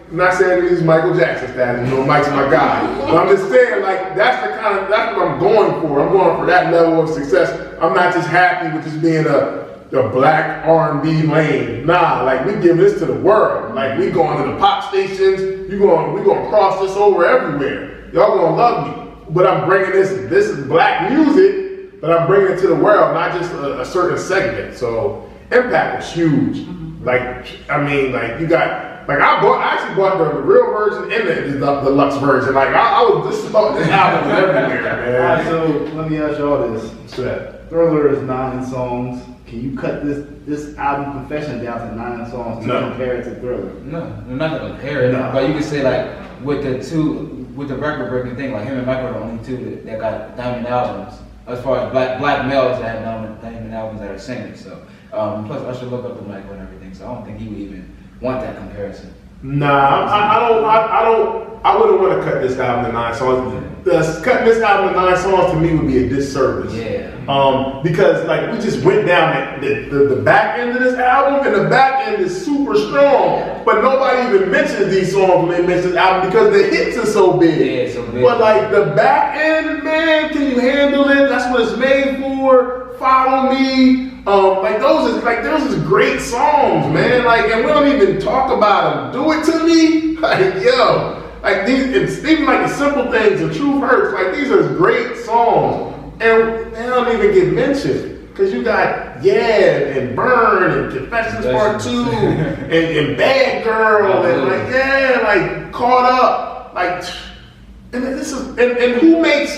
I'm not saying he's Michael Jackson status. Mike's my guy. But I'm just saying, like, that's what I'm going for. I'm going for that level of success. I'm not just happy with just being a black R&B lane. Nah, like, we give this to the world. Like, we going to the pop stations. We going to cross this over everywhere. Y'all going to love me. But I'm bringing this is black music. But I'm bringing it to the world, not just a certain segment. So impact was huge. Like, I mean, like you got, like I actually bought the real version and the deluxe version. Like I was this album everywhere, man. Alright, so let me ask y'all this. What's that? Thriller is 9 songs. Can you cut this album Confession down to 9 songs to compare it to Thriller? No, we're not gonna compare it. No. But you can say like with the record breaking thing, like him and Michael are the only two that got diamond albums. As far as black males that have diamond albums that are singing, so plus Usher look up to Michael and everything, so I don't think he would even want that comparison. Nah, I wouldn't want to cut this album to 9 songs. cutting this album to 9 songs to me would be a disservice. Yeah. Because like we just went down the back end of this album, and the back end is super strong, but nobody even mentions these songs when they mention this album because the hits are so big. Yeah, so big. But like the back end, man, can you handle it? That's what it's made for. Follow Me. Those is great songs, man. Like, and we don't even talk about them. Do It To Me. Like, yo. Like these, it's even like the simple things, The Truth Hurts. Like these are great songs, and they don't even get mentioned because you got and Burn and Confessions Part 2 and Bad Girl and like Caught Up. Like, and this is and who makes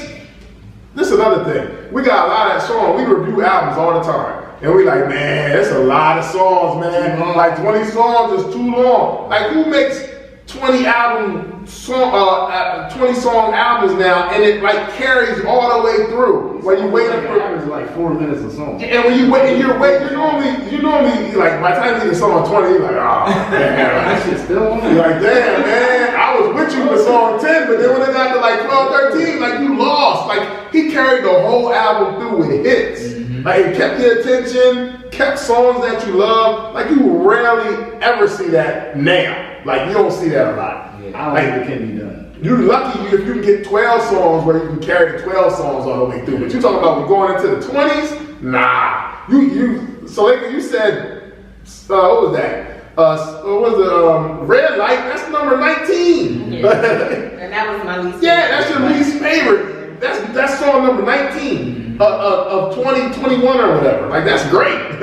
this is another thing. We got a lot of songs. We review albums all the time. And we like, man, that's a lot of songs, man. Like 20 songs is too long. Like who makes 20 song albums now, and it like carries all the way through. When you wait for it's like 4 minutes of song. and when you wait, and you're waiting, you normally like by the time you get to song 20, you're like, oh damn, That shit's still on. you're like, damn man, I was with you for song 10, but then when it got to like 12, 13, like you lost. Like he carried the whole album through with hits. Like it kept your attention, kept songs that you love. Like you rarely ever see that now. Like you don't see that a lot. I don't think it can be done. You're lucky if you can get 12 songs where you can carry the 12 songs all the way through. But you talking about going into the 20s? Nah. So like you said, what was that? What was it? Red Light. That's number 19. Yeah. And that was my least favorite. Yeah, that's your least favorite. That's song number 19 of 2021 or whatever. Like that's great.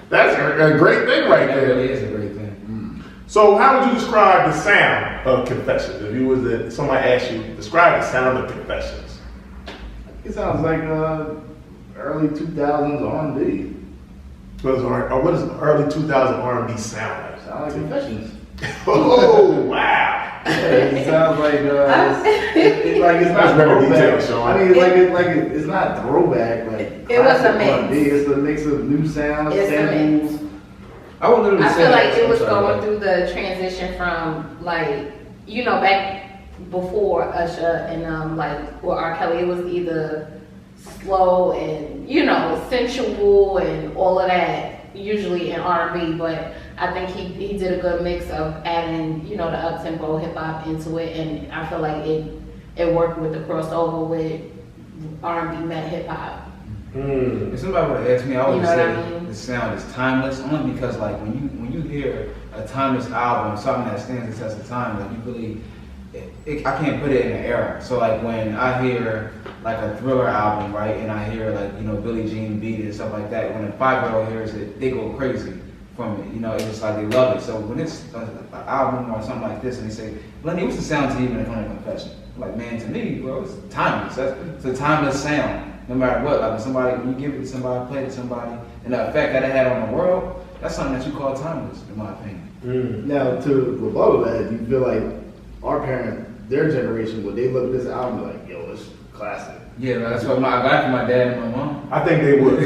That's a great thing right That there. really is a great thing. So how would you describe the sound of Confessions? If you was somebody asked you, describe the sound of Confessions. It sounds like early 2000s R&B. What does early 2000 R&B sound like? Sound like Confessions. Oh wow! It sounds like it's not That's very throwback. detailed, Sean. I mean, it's not throwback. Like It was a classic mix. R&B. It's a mix of new sounds, It's a samples. mix. I would literally I say feel like that. it was I'm sorry, going but- through the transition from like, back before Usher and like with R. Kelly, it was either slow and sensual and all of that, usually in R&B, but I think he did a good mix of adding, the up-tempo hip hop into it, and I feel like it worked with the crossover with R&B met hip hop. If somebody would have asked me, I would You know have what I said mean? the sound is timeless, only because like when you hear a timeless album, something that stands the test of time, like you really, I can't put it in an era. So like when I hear like a Thriller album, right, and I hear like Billie Jean beat it and stuff like that, when a 5-year-old hears it, they go crazy from it. It's just like they love it. So when it's an album or something like this, and they say, Lenny, what's the sound to you when it comes to Confession? I'm like, man, to me, bro, it's timeless. It's a timeless sound. No matter what, like when you give it to somebody, play it to somebody, and the effect that it had on the world, that's something that you call timeless, in my opinion. Now, to rebuttal that, you feel like our parent, their generation, when they look at this album, like, yo, it's classic. Yeah, that's what I got from my dad and my mom. I think they would.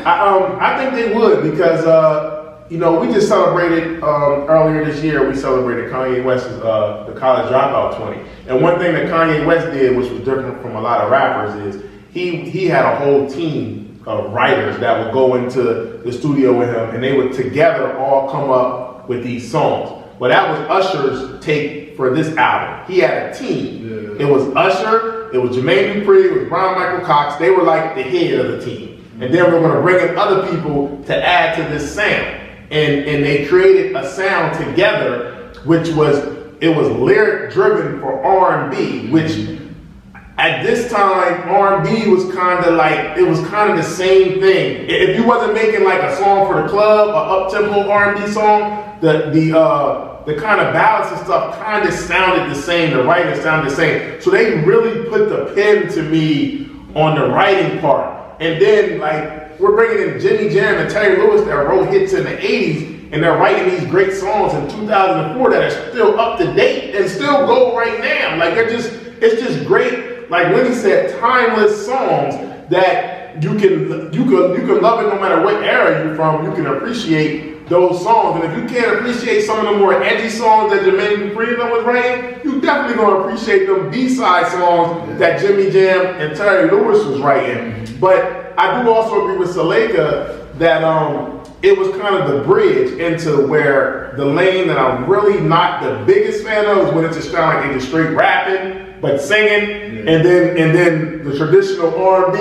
I think they would because we just celebrated earlier this year. We celebrated Kanye West's the College Dropout 20, and one thing that Kanye West did, which was different from a lot of rappers, is he had a whole team of writers that would go into the studio with him, and they would together all come up with these songs. Well, that was Usher's take for this album. He had a team. Yeah. It was Usher, it was Jermaine Dupri, it was Brian Michael Cox. They were like the head of the team. And then we're going to bring in other people to add to this sound. And they created a sound together, which was lyric driven for R&B, which at this time R&B was kind of the same thing. If you wasn't making like a song for the club, an up-tempo R&B song, the kind of ballads and stuff kind of sounded the same. The writing sounded the same. So they really put the pen to me on the writing part. And then like we're bringing in Jimmy Jam and Terry Lewis that wrote hits in the 80s, and they're writing these great songs in 2004 that are still up to date and still go right now. Like it's just great. Like when he said, timeless songs that you can love it no matter what era you're from. You can appreciate those songs. And if you can't appreciate some of the more edgy songs that Jermaine Dupri was writing, you definitely gonna appreciate them B-side songs that Jimmy Jam and Terry Lewis was writing. But I do also agree with Saleka that it was kind of the bridge into where the lane that I'm really not the biggest fan of is when it just sounds like they just straight rapping but singing, and then the traditional R&B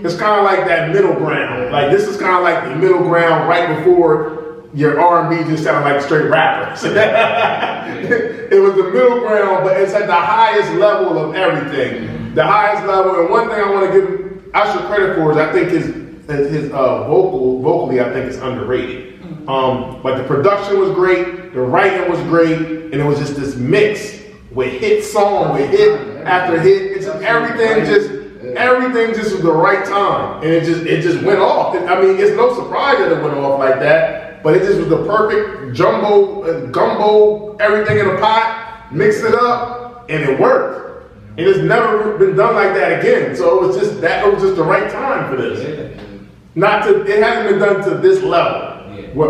is kind of like that middle ground. Like this is kind of like the middle ground right before your R&B just sounded like straight rapper. So it was the middle ground, but it's at the highest level of everything. The highest level, and one thing I want to give Usher credit for is I think his vocally I think is underrated. But the production was great, the writing was great, and it was just this mix with hit song, with hit after hit. It's just everything just was the right time, and it just went off. I mean, it's no surprise that it went off like that, but it just was the perfect gumbo, everything in a pot, mix it up, and it worked. And it's never been done like that again. So it was just the right time for this. It hasn't been done to this level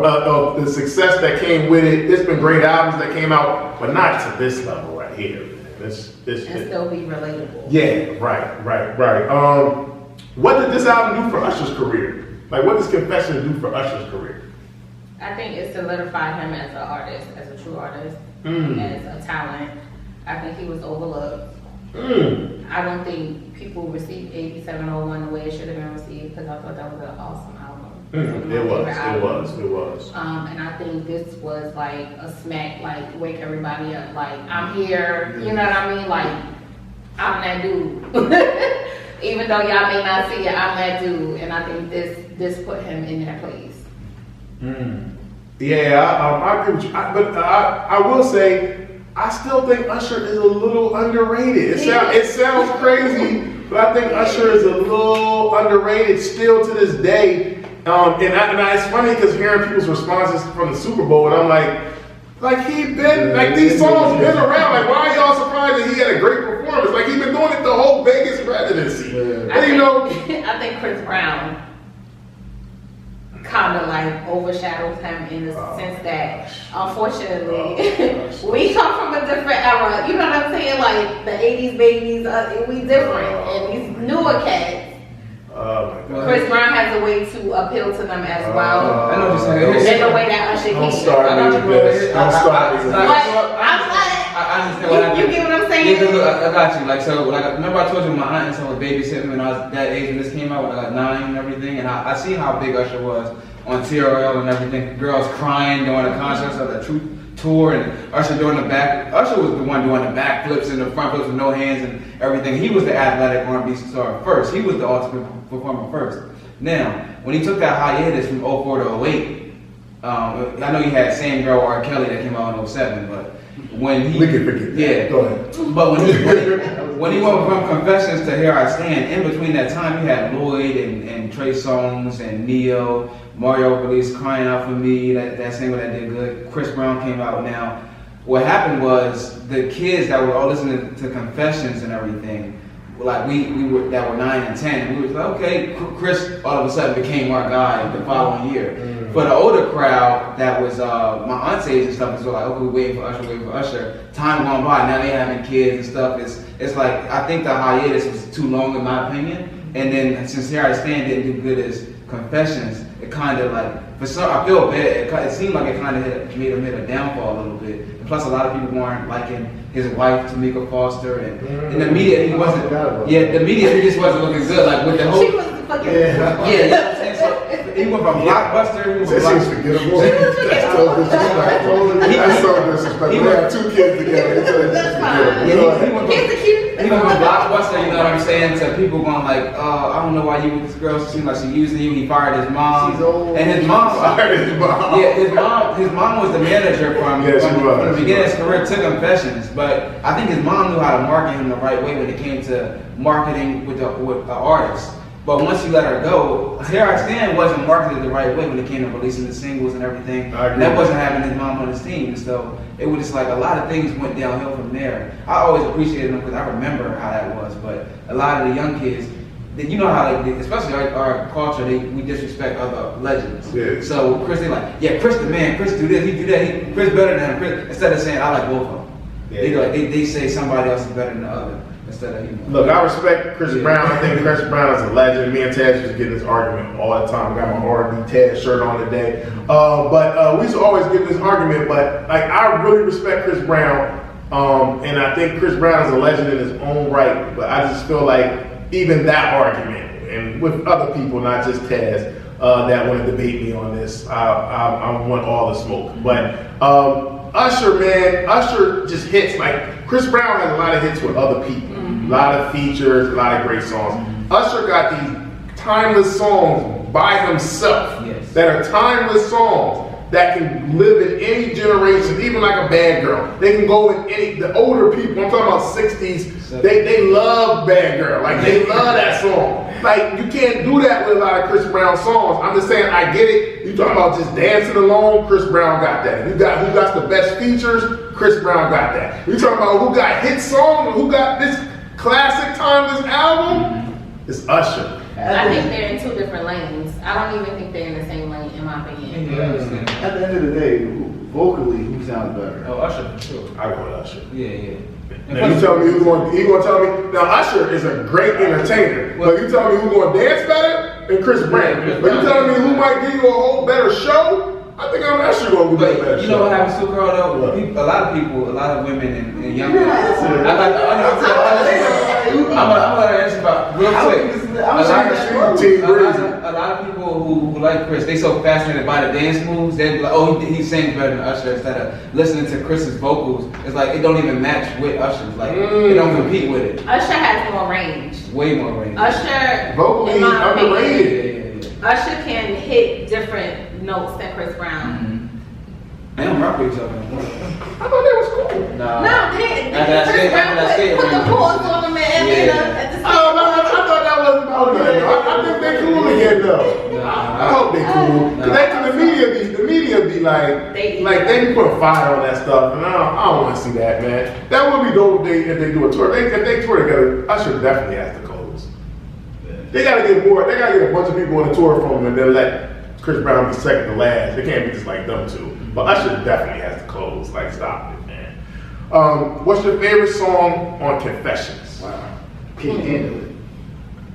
of the success that came with it. There's been great albums that came out, but not to this level right here. This and still be relatable. Yeah, right. What did this album do for Usher's career? Like, what does Confessions do for Usher's career? I think it solidified him as an artist, as a true artist, as a talent. I think he was overlooked. I don't think people received 8701 the way it should have been received, because I thought that was an awesome album. It was. And I think this was like a smack, like wake everybody up, like I'm here, you know what I mean? Like I'm that dude. Even though y'all may not see it, I'm that dude. And I think this put him in that place. Yeah, I agree with you. But I will say, I still think Usher is a little underrated. It sounds crazy, but I think Usher is a little underrated still to this day. And it's funny because hearing people's responses from the Super Bowl, and I'm like these songs been around. Like, why are y'all surprised that he had a great performance? Like, he's been doing it the whole Vegas residency. I think Chris Brown kind of like overshadows him in the sense that, unfortunately, we come from a different era. You know what I'm saying? Like the 80s babies, we different, and these newer cats. Chris Brown has a way to appeal to them as well. I know what you're saying. In the way that Usher Don't can. start with this. I understand what I You get what I'm saying? Yeah, look, I got you. Like, remember I told you my aunt and son was babysitting when I was that age when this came out, when I was like 9 and everything, and I seen how big Usher was on TRL and everything. Girls crying during the concerts of the Truth tour, and Usher doing the back. Usher was the one doing the back flips and the front flips with no hands and everything. He was the athletic R&B star first. He was the ultimate performer first. Now, when he took that hiatus from 04 to 08, I know he had Same Girl R. Kelly that came out in 07, but when he, we can forget that. Go ahead. But when he went from Confessions to Here I Stand, in between that time, you had Lloyd and Trey Songz and Neo, Mario Police Crying Out For Me, that single that did good. Chris Brown came out. Now, what happened was the kids that were all listening to Confessions and everything, like we were that were 9 and 10, we was like, okay, Chris all of a sudden became our guy the following year. For the older crowd that was my aunt's age and stuff, was like, okay, we're waiting for Usher. Time gone by, now they having kids and stuff. It's like, I think the hiatus was too long in my opinion. And then since Here I Stand didn't do good as Confessions, it kind of like, I feel bad. It seemed like it kind of made him hit a downfall a little bit. And plus, a lot of people weren't liking his wife, Tamika Foster, and in the media, he wasn't. Yeah, the media, he just wasn't looking good. Like with the whole. She was fucking. Yeah, you know what I'm saying? So he went from Blockbuster. He was That seems forgettable. That's so disrespectful. That's so disrespectful. We have 2 kids together. That's fine. Kids are cute. He went from Blockbuster, you know what I'm saying, to people going like, I don't know why you with this girl. She seems like she's using you. He fired his mom. She's old. And his mom. Fired his mom. Yeah, his mom was the manager from the beginning of his career to Confessions. But I think his mom knew how to market him the right way when it came to marketing with the artist. But once you let her go, Here I Stand wasn't marketed the right way when it came to releasing the singles and everything. And that wasn't having his mom on his team. So it was just like a lot of things went downhill from there. I always appreciated him because I remember how that was. But a lot of the young kids, you know how like, especially our culture, we disrespect other legends. Yeah. So Chris, they like, yeah, Chris the man, Chris do this, he do that, Chris better than him. Chris, instead of saying I like both of them, they say somebody else is better than the other instead of Look, I respect Chris Brown. I think Chris Brown is a legend. Me and Taz used to get in this argument all the time. I got my R&B Taz shirt on today. But we used to always get in this argument. But like, I really respect Chris Brown. And I think Chris Brown is a legend in his own right. But I just feel like even that argument, and with other people, not just Taz, that want to debate me on this, I want all the smoke. But Usher, man, Usher just hits. Like, Chris Brown has a lot of hits with other people. A lot of features, a lot of great songs. Usher got these timeless songs by himself that are timeless songs that can live in any generation, even like a Bad Girl. They can go in any, the older people, I'm talking about 60s, they love Bad Girl. Like, they love that song. Like, you can't do that with a lot of Chris Brown songs. I'm just saying, I get it. You talking about just dancing alone, Chris Brown got that. You got who got the best features, Chris Brown got that. You talking about who got hit songs, or who got this classic timeless album? It's Usher. I think they're in two different lanes. I don't even think they're in the same lane, in my opinion. At the end of the day, vocally, who sounds better? Oh, Usher, for sure. I go with Usher. Yeah. Now you tell me who's going? You gonna tell me? Now Usher is a great entertainer, but you tell me who's going to dance better than Chris Brown. But you telling me who might give you a whole better show? I think I'm Usher going to give you a better show. You know what happens to Carl though? A lot of people, a lot of women and young people. I'm gonna answer about real quick. A lot of people who like Chris, they so fascinated by the dance moves. They be like, oh, he sings better than Usher. Instead of listening to Chris's vocals, it's like it don't even match with Usher's. Like it don't compete with it. Usher has more range. Way more range. Usher, vocally in my underrated. opinion, Usher can hit different notes than Chris Brown. They don't rock with each other. I thought that was cool. Nah. No, Chris Brown put the pause on them at the same Oh, no, I thought that wasn't about that. I think they cool again though. I hope they cool. Cause the media be like they be putting fire on that stuff, and I don't want to see that, man. That would be dope if they do a tour. If they tour together, Usher definitely has to close. They gotta get more. They gotta get a bunch of people on the tour from them, and then let Chris Brown be second to last. It can't be just like them two. But Usher definitely has to close. Like, stop it, man. What's your favorite song on Confessions? Wow. Can't handle it.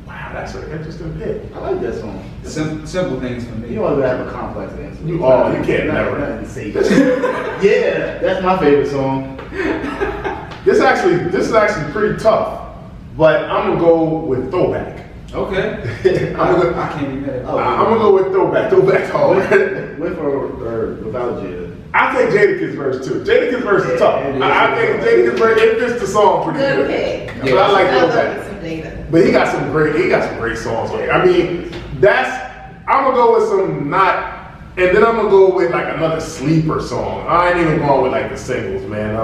Wow, that's an interesting pick. I like that song. Simple things for me. You don't even have a complex answer. You can't never. Nothing to say. Yeah, that's my favorite song. This is actually pretty tough, but I'm gonna go with Throwback. Okay. I can't be mad at that. I'm gonna go with Throwback. Throwback's hard. With or without Jada? I take Jadakiss verse too. Jadakiss verse is tough. I think Jadakiss verse it fits the song pretty good. pick. But I like Throwback. Some data. But he got some great songs on here. I mean, I'm gonna go with some and then I'm gonna go with like another sleeper song. I ain't even going with like the singles, man.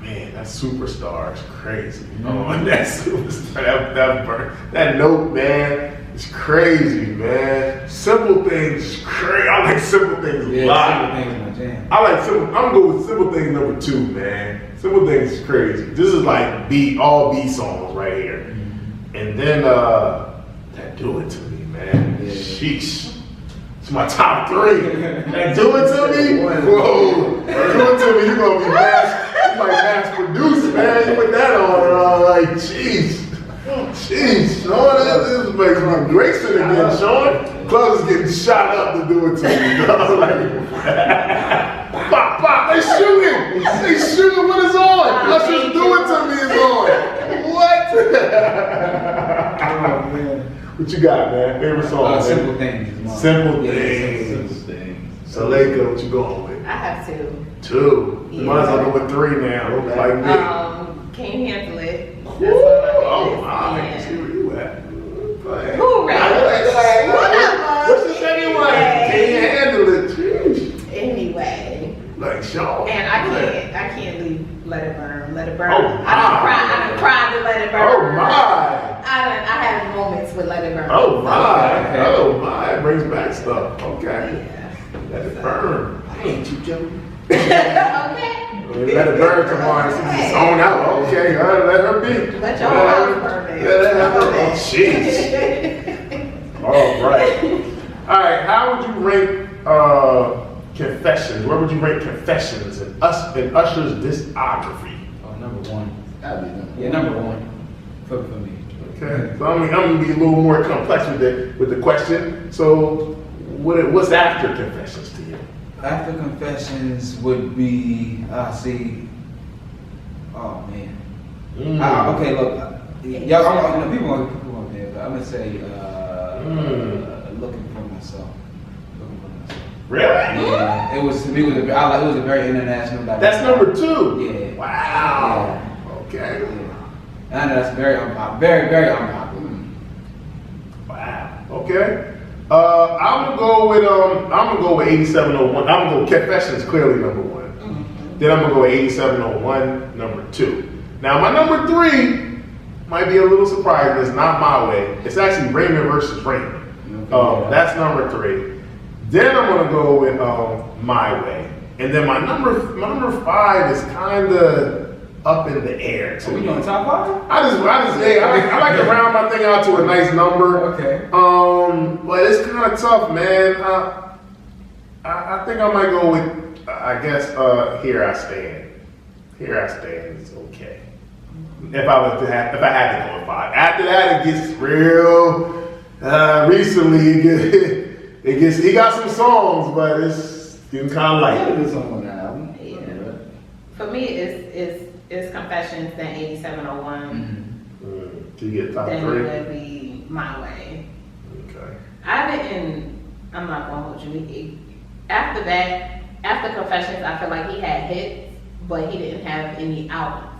Man, that Superstar is crazy. That Superstar, that note, man, is crazy, man. Simple Things is crazy. I like Simple Things a lot. Simple Things is my jam. I'm gonna go with Simple Things number 2, man. Simple Things is crazy. This is like all B songs right here. And then that Do It To Me, man. Sheesh. It's my top 3. That Do It To Me, whoa. Do It To Me, you gonna be mass produced, man. You put that on, like, jeez. Sean, this makes me Grayson again, Sean. Clubs is getting shot up to Do It To Me. I was like, pop, they shooting. They shooting when it's on. Let's just Do It To Me is on. What? Oh, man. What you got, man? Favorite song? Simple Things. Simple Things. So, Leica, what you going with? I have 2. 2. Yeah. Mine's up with 3 now. Like me. Can't handle it. That's Ooh, one of my oh, favorites. my. Yeah. See where you at. Who right? What's the second one? Can't handle it. Jeez. Anyway. Like Sean. And I can't leave Let It Burn. Let It Burn. Oh, I done cried to Let It Burn. Oh my. I have moments with Let It Burn. Oh my. Okay. Oh my. It brings back stuff. Okay. Yeah. Let it burn. I ain't too joking. Okay. Let it burn tomorrow. She's just zone out. Okay. Let her be. Let your house burn. Yeah, Sheesh. All right. How would you rank Confessions? Where would you rank Confessions in Usher's discography? Oh, number one. That'd be number Yeah, number one for me. Okay. So I'm gonna be a little more complex with the question. So what's after Confessions to you? After Confessions would be, oh man. Okay, look, y'all, people want there, but I'm gonna say, Looking for Myself. Really? Yeah, it was to me. It was a very international. That's number 2. Yeah. Wow. Yeah. Okay. Yeah. I know that's very unpopular. Very unpopular. Wow. Okay. I'm gonna go with 8701. I'm gonna go Confessions clearly number 1. Mm-hmm. Then I'm gonna go with 8701 number 2. Now my number 3 might be a little surprising. It's not My Way. It's actually Raymond versus Raymond. That's number 3. Then I'm gonna go with My Way, and then my number 5 is kind of up in the air. So we doing top 5? I like to round my thing out to a nice number. Okay. But it's kind of tough, man. I think I might go with I guess Here I Stand. Here I Stand is okay. If I had to go with 5. After that, it gets real. Recently, he got some songs, but it's getting kind of light. Yeah, song on that album. Yeah. For me, it's Confessions, then 8701. To get top Then 3. it would be My Way. Okay. I'm not gonna hold you. After that, after Confessions, I feel like he had hits, but he didn't have any albums.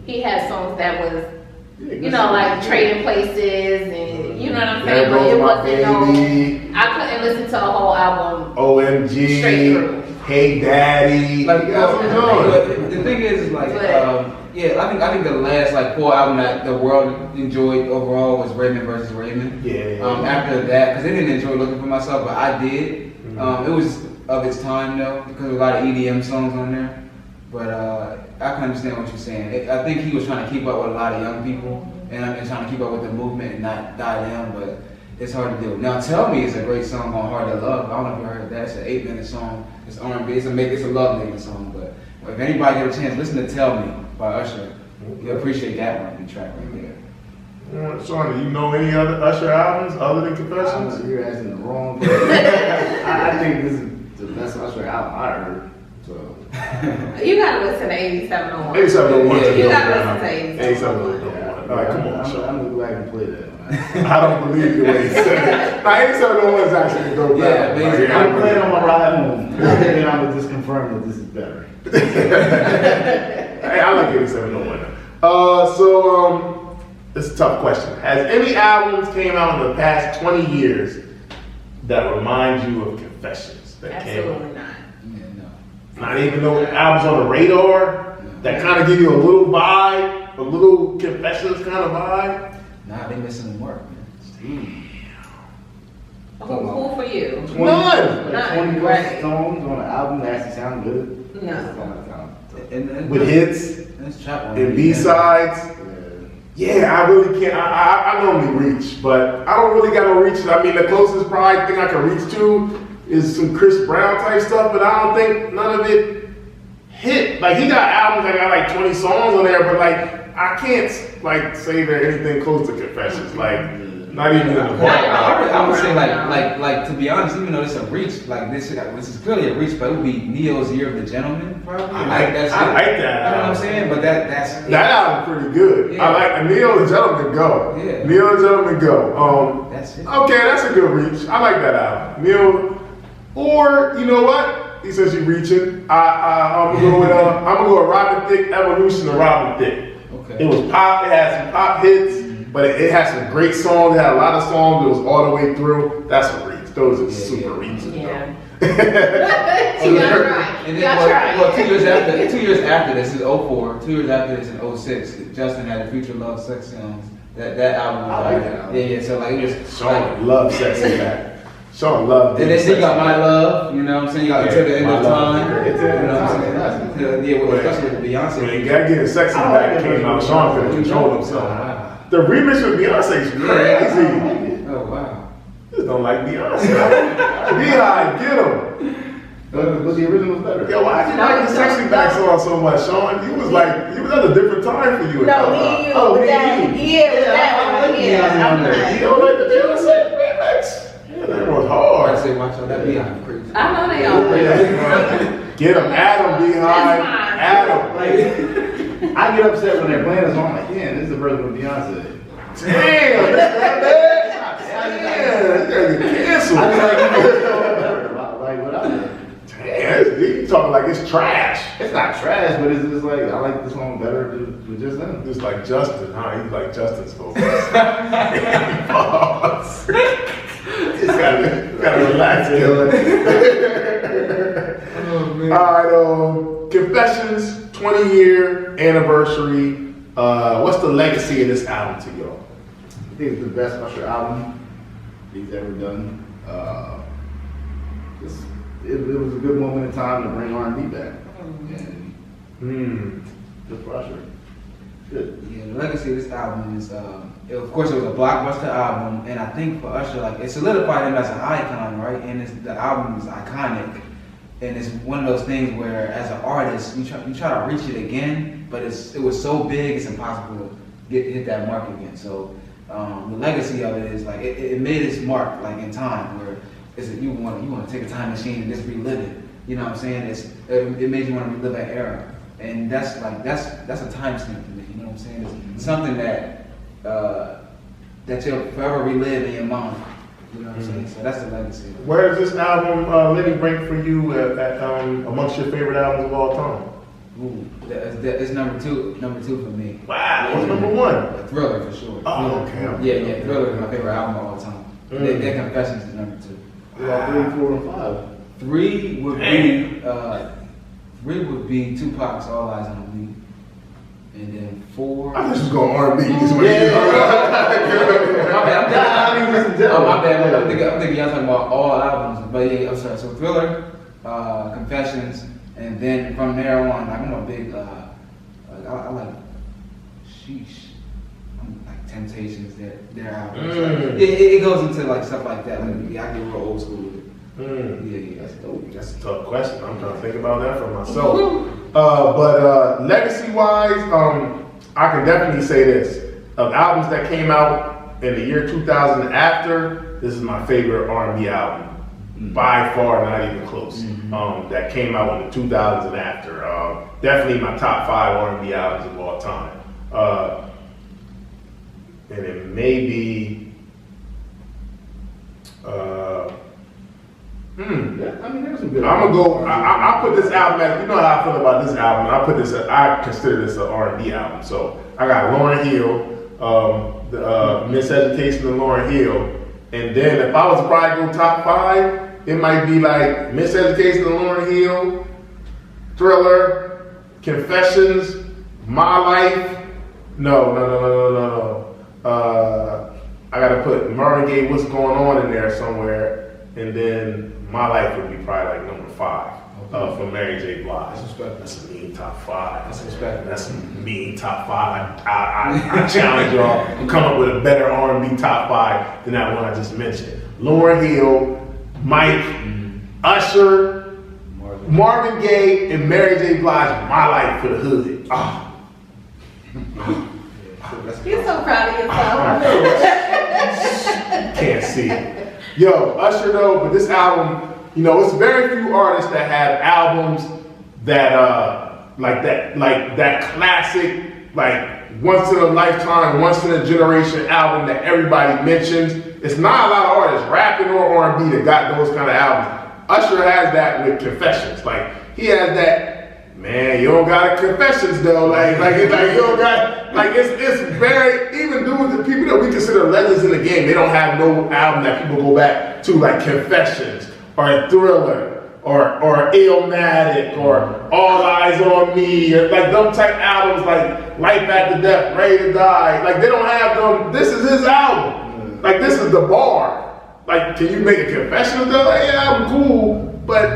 He had songs that was, like Trading Places, and you know what I'm saying? But it wasn't I couldn't listen to a whole album. OMG. Straight through. Hey Daddy. Like, doing? the thing is, like, I think the last 4 album that the world enjoyed overall was Raymond versus Raymond. Yeah. After that, because they didn't enjoy Looking for Myself, but I did. It was of its time though, because there was a lot of EDM songs on there. But I can understand what you're saying. I think he was trying to keep up with a lot of young people and trying to keep up with the movement and not die down, but it's hard to do. Now, Tell Me is a great song on Hard to Love. I don't know if you heard that. It's an 8-minute song. It's R&B. It's a love-making song. But if anybody get a chance, listen to Tell Me by Usher. You'll appreciate that R&B track right there. Sean, do you know any other Usher albums other than Confessions? You're asking the wrong person. I think this is the best Usher album I heard. So. You gotta listen to 8701. 8701. You gotta listen to 8701. All right, come on, Sean. I'm gonna go back and play that. I don't believe you when you said it. 8701 is actually a dope album. basically. I'm playing on my ride home. And I'm gonna just confirm that this is better. Hey, I like 8701. This is a tough question. Has any albums came out in the past 20 years that remind you of Confessions? That came out? Absolutely not. Not even no albums on the radar that kind of give you a little vibe, a little Confessions kind of vibe. Nah, they missing the mark, man. Who for you? None. 20 right. songs on an album that actually sound good. No. And With hits that's trap one. and B-sides. Yeah, I really can't. I normally reach, but I don't really got no reach. I mean, the closest probably thing I can reach to is some Chris Brown type stuff, but I don't think none of it hit. Like, he got albums that got like 20 songs on there, but like, I can't like say that anything close to Confessions. Like, not even in the I would say like to be honest, even though it's a reach, like this is clearly a reach, but it would be Neo's Year of the Gentleman, probably. I like that. You know what I'm saying? But that album pretty good. Yeah. I like Neo the Gentleman Go. Yeah. Neo the Gentleman Go. That's it. Okay, that's a good reach. I like that album. Neo. Or, you know what? He says you're reaching. I'm gonna go with Robin Thicke, Evolution of Robin Thicke. Okay. It was pop, it had some pop hits, but it had some great songs, it had a lot of songs, it was all the way through. That's a reach. Those are super reaches. Yeah. though. You gotta try. And You then, gotta try. well, 2 years after this is 04. 2 years after this in 06, Justin had a Future Love Sex Songs. That album was I like that album. Yeah. So like it was Sean loved Sexy Back. Sean loved and it. then you got My Love, you know what I'm saying? You got Until the End of Time. Love. You know what I'm saying? Yeah, well, especially with Beyonce. When Gotta Get Sexy Back came out, Sean couldn't control himself. The remix with Beyonce is crazy. Oh wow. You just don't like Beyonce. Beehive, get him. But the original's better. Yo, why did you like the Sexy Back song so much, Sean? You was at a different time for you. No, me and you. Oh, with me that. and you. Yeah, with that one. Yeah, I'm You not. don't like the Beyonce remix? Yeah, that was I hard. say watch out, that Beehive crazy. I know they all crazy. Get him, Adam, Beehive, That's Adam. Like, I get upset when they're playing a song like, damn, this is the version of Beyonce. Damn, that's that bad? Damn, that's canceled. I just like whatever. Damn, you talking like it's trash. It's not trash, but it's just like I like the song better than just them. Just like Justin, huh? He's like Justin's vocals. Just gotta relax, Dylan. Oh man. All right, Confessions 20-year anniversary. What's the legacy of this album to y'all? I think it's the best Usher album he's ever done. It was a good moment in time to bring R&B back, and good for Usher. Good. Yeah, the legacy of this album is, of course, it was a blockbuster album, and I think for Usher, like, it solidified him as an icon, right? And the album is iconic, and it's one of those things where, as an artist, you try to reach it again, but it was so big, it's impossible to hit that mark again. So the legacy of it is like it made its mark, like in time, where you want to take a time machine and just relive it. You know what I'm saying? It made you want to relive that era. And that's a time stamp to me. You know what I'm saying? It's something that you'll forever relive in your mind. You know what I'm saying? So that's the legacy. Where does this album, Lenny, rank for you amongst your favorite albums of all time? Ooh, it's number two for me. Wow, what's number one? Thriller for sure. Oh, okay. Yeah, Thriller is my favorite album of all time. Their Confessions is number 2. About 3, 4, and 5. 3 would be Tupac's All Eyes on Me, and then 4. I just going R&B. My bad. I'm thinking y'all talking about all albums, but yeah, I'm sorry. So Thriller, Confessions, and then from there on, like, I'm a big, I like, sheesh, I'm like Temptations, their albums. Like, it goes into like stuff like that. Like, I get real old school with it. Yeah, That's dope. That's a tough question. I'm trying to think about that for myself. But legacy-wise, I can definitely say this: of albums that came out in the year 2000 and after, this is my favorite R&B album, by far, not even close. That came out in the 2000s and after. Definitely my top 5 R&B albums of all time. And it may be. Yeah, I mean, there's some good. I'm gonna go. I put this album as, you know how I feel about this album. I consider this an R&B album. So I got Lauryn Hill, Miseducation of Lauryn Hill, and then if I was to probably go top 5, it might be like Miseducation of Lauryn Hill, Thriller, Confessions, My Life. No. I gotta put Marvin Gaye, What's Going On in there somewhere, and then My Life would be probably like number 5 for Mary J. Blige. That's a mean top 5. That's a mean top 5. I challenge y'all to come up with a better R&B top 5 than that one I just mentioned. Lauryn Hill, Mike, Usher, Marvin Gaye, and Mary J. Blige. My Life for the Hood. You're so proud of yourself. Can't see it. Yo, Usher though, but this album, you know, it's very few artists that have albums that like that classic, like once in a lifetime, once in a generation album that everybody mentions. It's not a lot of artists, rapping or R&B, that got those kind of albums. Usher has that with Confessions. Like, he has that, man, you don't got a Confessions though. Like you don't got, like it's very, even dudes, the people that we consider legends in the game, they don't have no album that people go back to, like Confessions or Thriller or Illmatic or All Eyes on Me, or like them type albums like Life After Death, Ready to Die. Like, they don't have them. This is his album. Like, this is the bar. Like, can you make a Confessions though? Like, yeah, I'm cool, but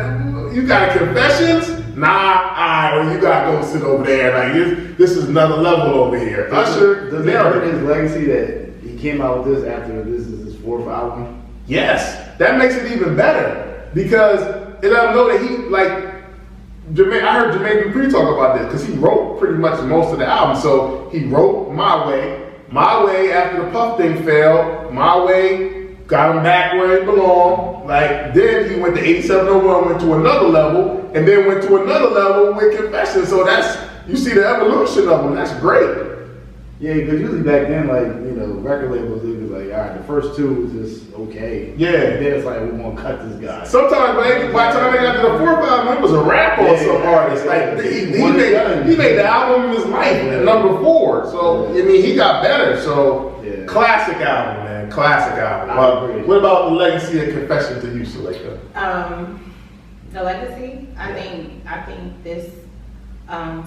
you got a Confessions? nah, you gotta go sit over there. Like this is another level over here. Usher, does it hurt his legacy that he came out with this after this is his 4th album? Yes, that makes it even better because it let him know that he like. Jermaine, I heard Jermaine Dupri talk about this because he wrote pretty much most of the album. So he wrote My Way after the Puff thing failed. My Way got him back where he belonged. Like then he went to 8701, went to another level, and then went to another level with Confession. So that's you see the evolution of him. That's great. Yeah, because usually back then, like, record labels would be like, all right, the first 2 was just okay. Yeah. And then it's like, we're going to cut this guy. Sometimes, by the time they got to the 4th album, it was a rap on some artists. Like, he made the album of his life at number 4. So, I mean, he got better. So, classic album, man. Classic album. What about the legacy of Confession to you, Suleika? The legacy, I think this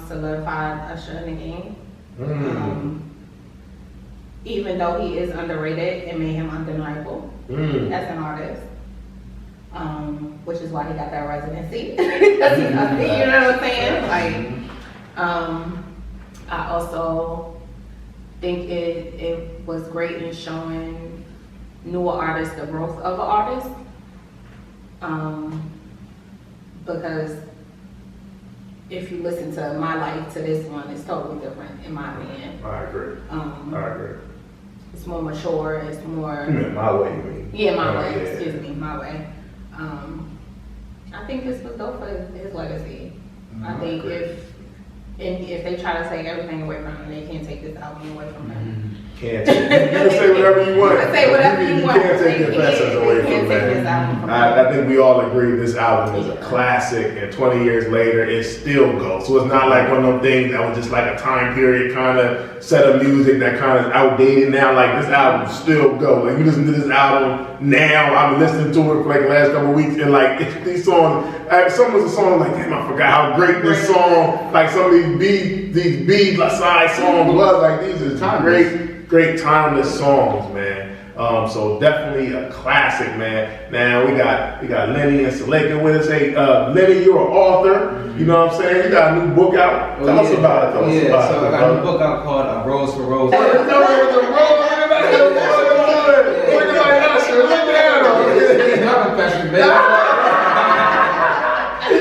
solidified Usher in the game. Even though he is underrated, it made him undeniable as an artist, which is why he got that residency. Because you know what I'm saying? I also think it was great in showing newer artists the growth of an artist, because if you listen to My Life to this one, it's totally different in my opinion. I agree. I agree. It's more mature. It's more. My Way, you mean? Yeah, My Way. Yeah. Excuse me, My Way. I think this was dope for his legacy. I think if they try to take everything away from him, they can't take this album away from him. Can't take. You can say whatever you want. You can say whatever you want. You can't take Confessions away from that. I think we all agree this album is a classic, and 20 years later, it still goes. So it's not like one of them things that was just like a time period kind of set of music that kind of is outdated now. Like this album still goes. Like you listen to this album now, I've been listening to it for like the last couple of weeks, and like these songs, some was a song like, damn, I forgot how great this song, like some of these B-side songs was. Like these are great timeless songs, man. So definitely a classic, man. Now we got Lenny and Suleika with us. Hey, Lenny, you're an author. You know what I'm saying? You got a new book out. Tell us about it. So I got a new book out called Rose for Rose. He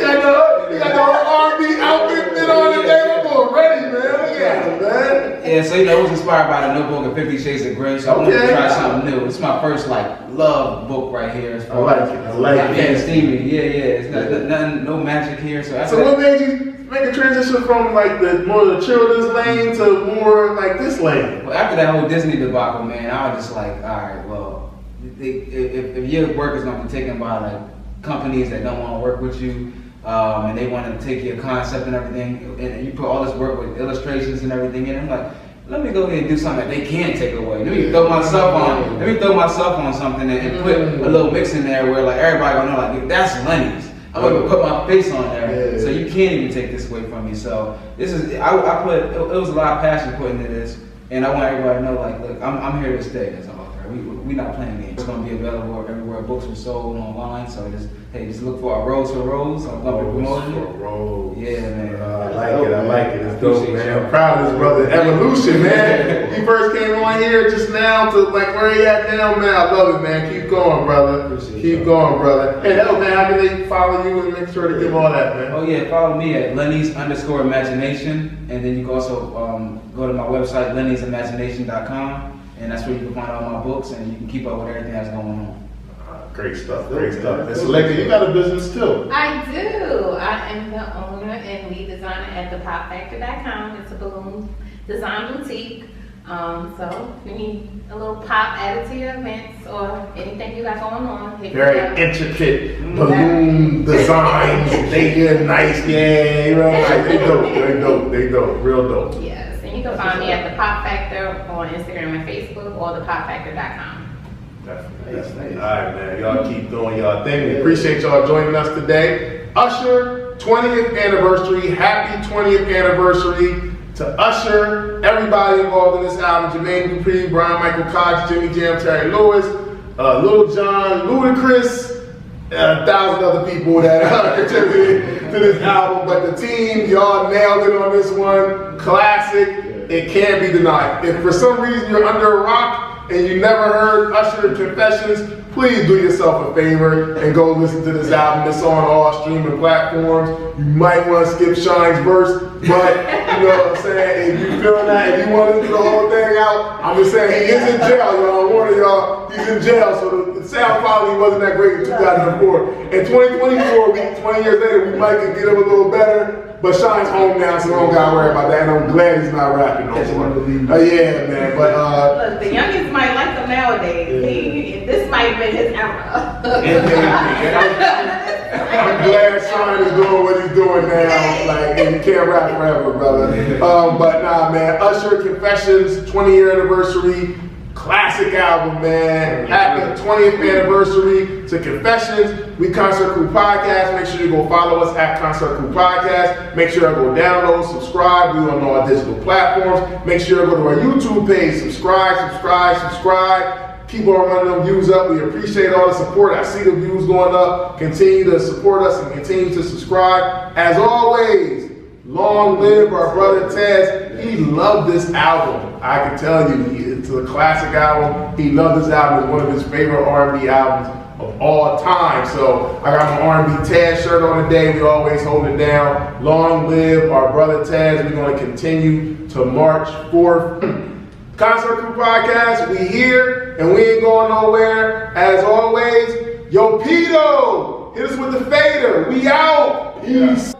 got the R&B outfit on the table already, man. Look at him, man. Yeah, so it was inspired by the Notebook and 50 Shades of Grey, so I wanted to try something new. It's my first love book right here. I like it. Yeah, steamy. Yeah. It's nothing, no magic here. So what made you make a transition from like more the children's lane to more like this lane? Well, after that whole Disney debacle, man, I was just like, all right, well, if your work is going to be taken by like companies that don't want to work with you, and they want to take your concept and everything, and you put all this work with illustrations and everything in, I'm like, let me go ahead and do something that they can't take away. Let me throw myself on something and put a little mix in there where like everybody gonna know like that's Lenny's. I'm gonna put my face on there, so you can't even take this away from me. So this is it was a lot of passion put into this, and I want everybody to know like, look, I'm here to stay as an author. We not playing games. It's gonna be available everywhere books are sold online. So just look for our Rose for Rose. I'm gonna be promoting it. Rose. Yeah, man. I like it. It's dope, man. I'm proud of this brother. Evolution, man. He first came on here just now to like where he at now, man. I love it, man. Keep going, brother. Keep going, brother. Hey, hell, man, how can they follow you and make sure to give all that, man? Oh yeah, follow me at Lenny's_imagination, and then you can also go to my website Lenny'sImagination.com. And that's where you can find all my books, and you can keep up with everything that's going on. Great stuff. And Suleika, you got a business too. I do. I am the owner and lead designer at thepopfactor.com. It's a balloon design boutique. So if you need a little pop added to your events or anything you got going on, very intricate balloon designs. They get nice, yeah. Right. They dope. Real dope. Yes. You can find me at The Pop Factor on Instagram and Facebook or thepopfactor.com. Definitely. All right, man. Y'all keep doing y'all thing. We appreciate y'all joining us today. Usher, 20th anniversary. Happy 20th anniversary to Usher. Everybody involved in this album: Jermaine Dupri, Brian Michael Cox, Jimmy Jam, Terry Lewis, Lil Jon, Ludacris, 1,000 other people that contributed to this album, but the team, y'all nailed it on this one. Classic, it can't be denied. If for some reason you're under a rock and you never heard Usher Confessions, please do yourself a favor and go listen to this album. It's on all streaming platforms. You might want to skip Shine's verse, but you know what I'm saying? If you feeling that, if you want to do the whole thing out, I'm just saying he is in jail, y'all. I'm warning y'all, he's in jail, so the sound quality wasn't that great in 2004. In 2024, 20 years later, we might could get him a little better. But Shine's home now, so we don't gotta worry about that. And I'm glad he's not rapping no more. Yeah, man. But look, the youngest might like him nowadays. This might have been his era. I'm glad Shine is doing what he's doing now. Like, and you can't rap forever, brother. But nah, man. Usher Confessions 20-year anniversary. Classic album, man. Happy 20th anniversary to Confessions. We Concert Crew Podcast. Make sure you go follow us at Concert Crew Podcast. Make sure you go download, subscribe. We on all digital platforms. Make sure you go to our YouTube page. Subscribe. Keep on running them views up. We appreciate all the support. I see the views going up. Continue to support us and continue to subscribe. As always, long live our brother Tez. He loved this album. I can tell you, it's a classic album. He loved this album. It's one of his favorite R&B albums of all time. So I got my R&B Tez shirt on today. We always hold it down. Long live our brother Tez. We're going to continue to March 4th. Concert Crew Podcast, we here and we ain't going nowhere. As always, yo Pito, hit us with the fader. We out. Peace.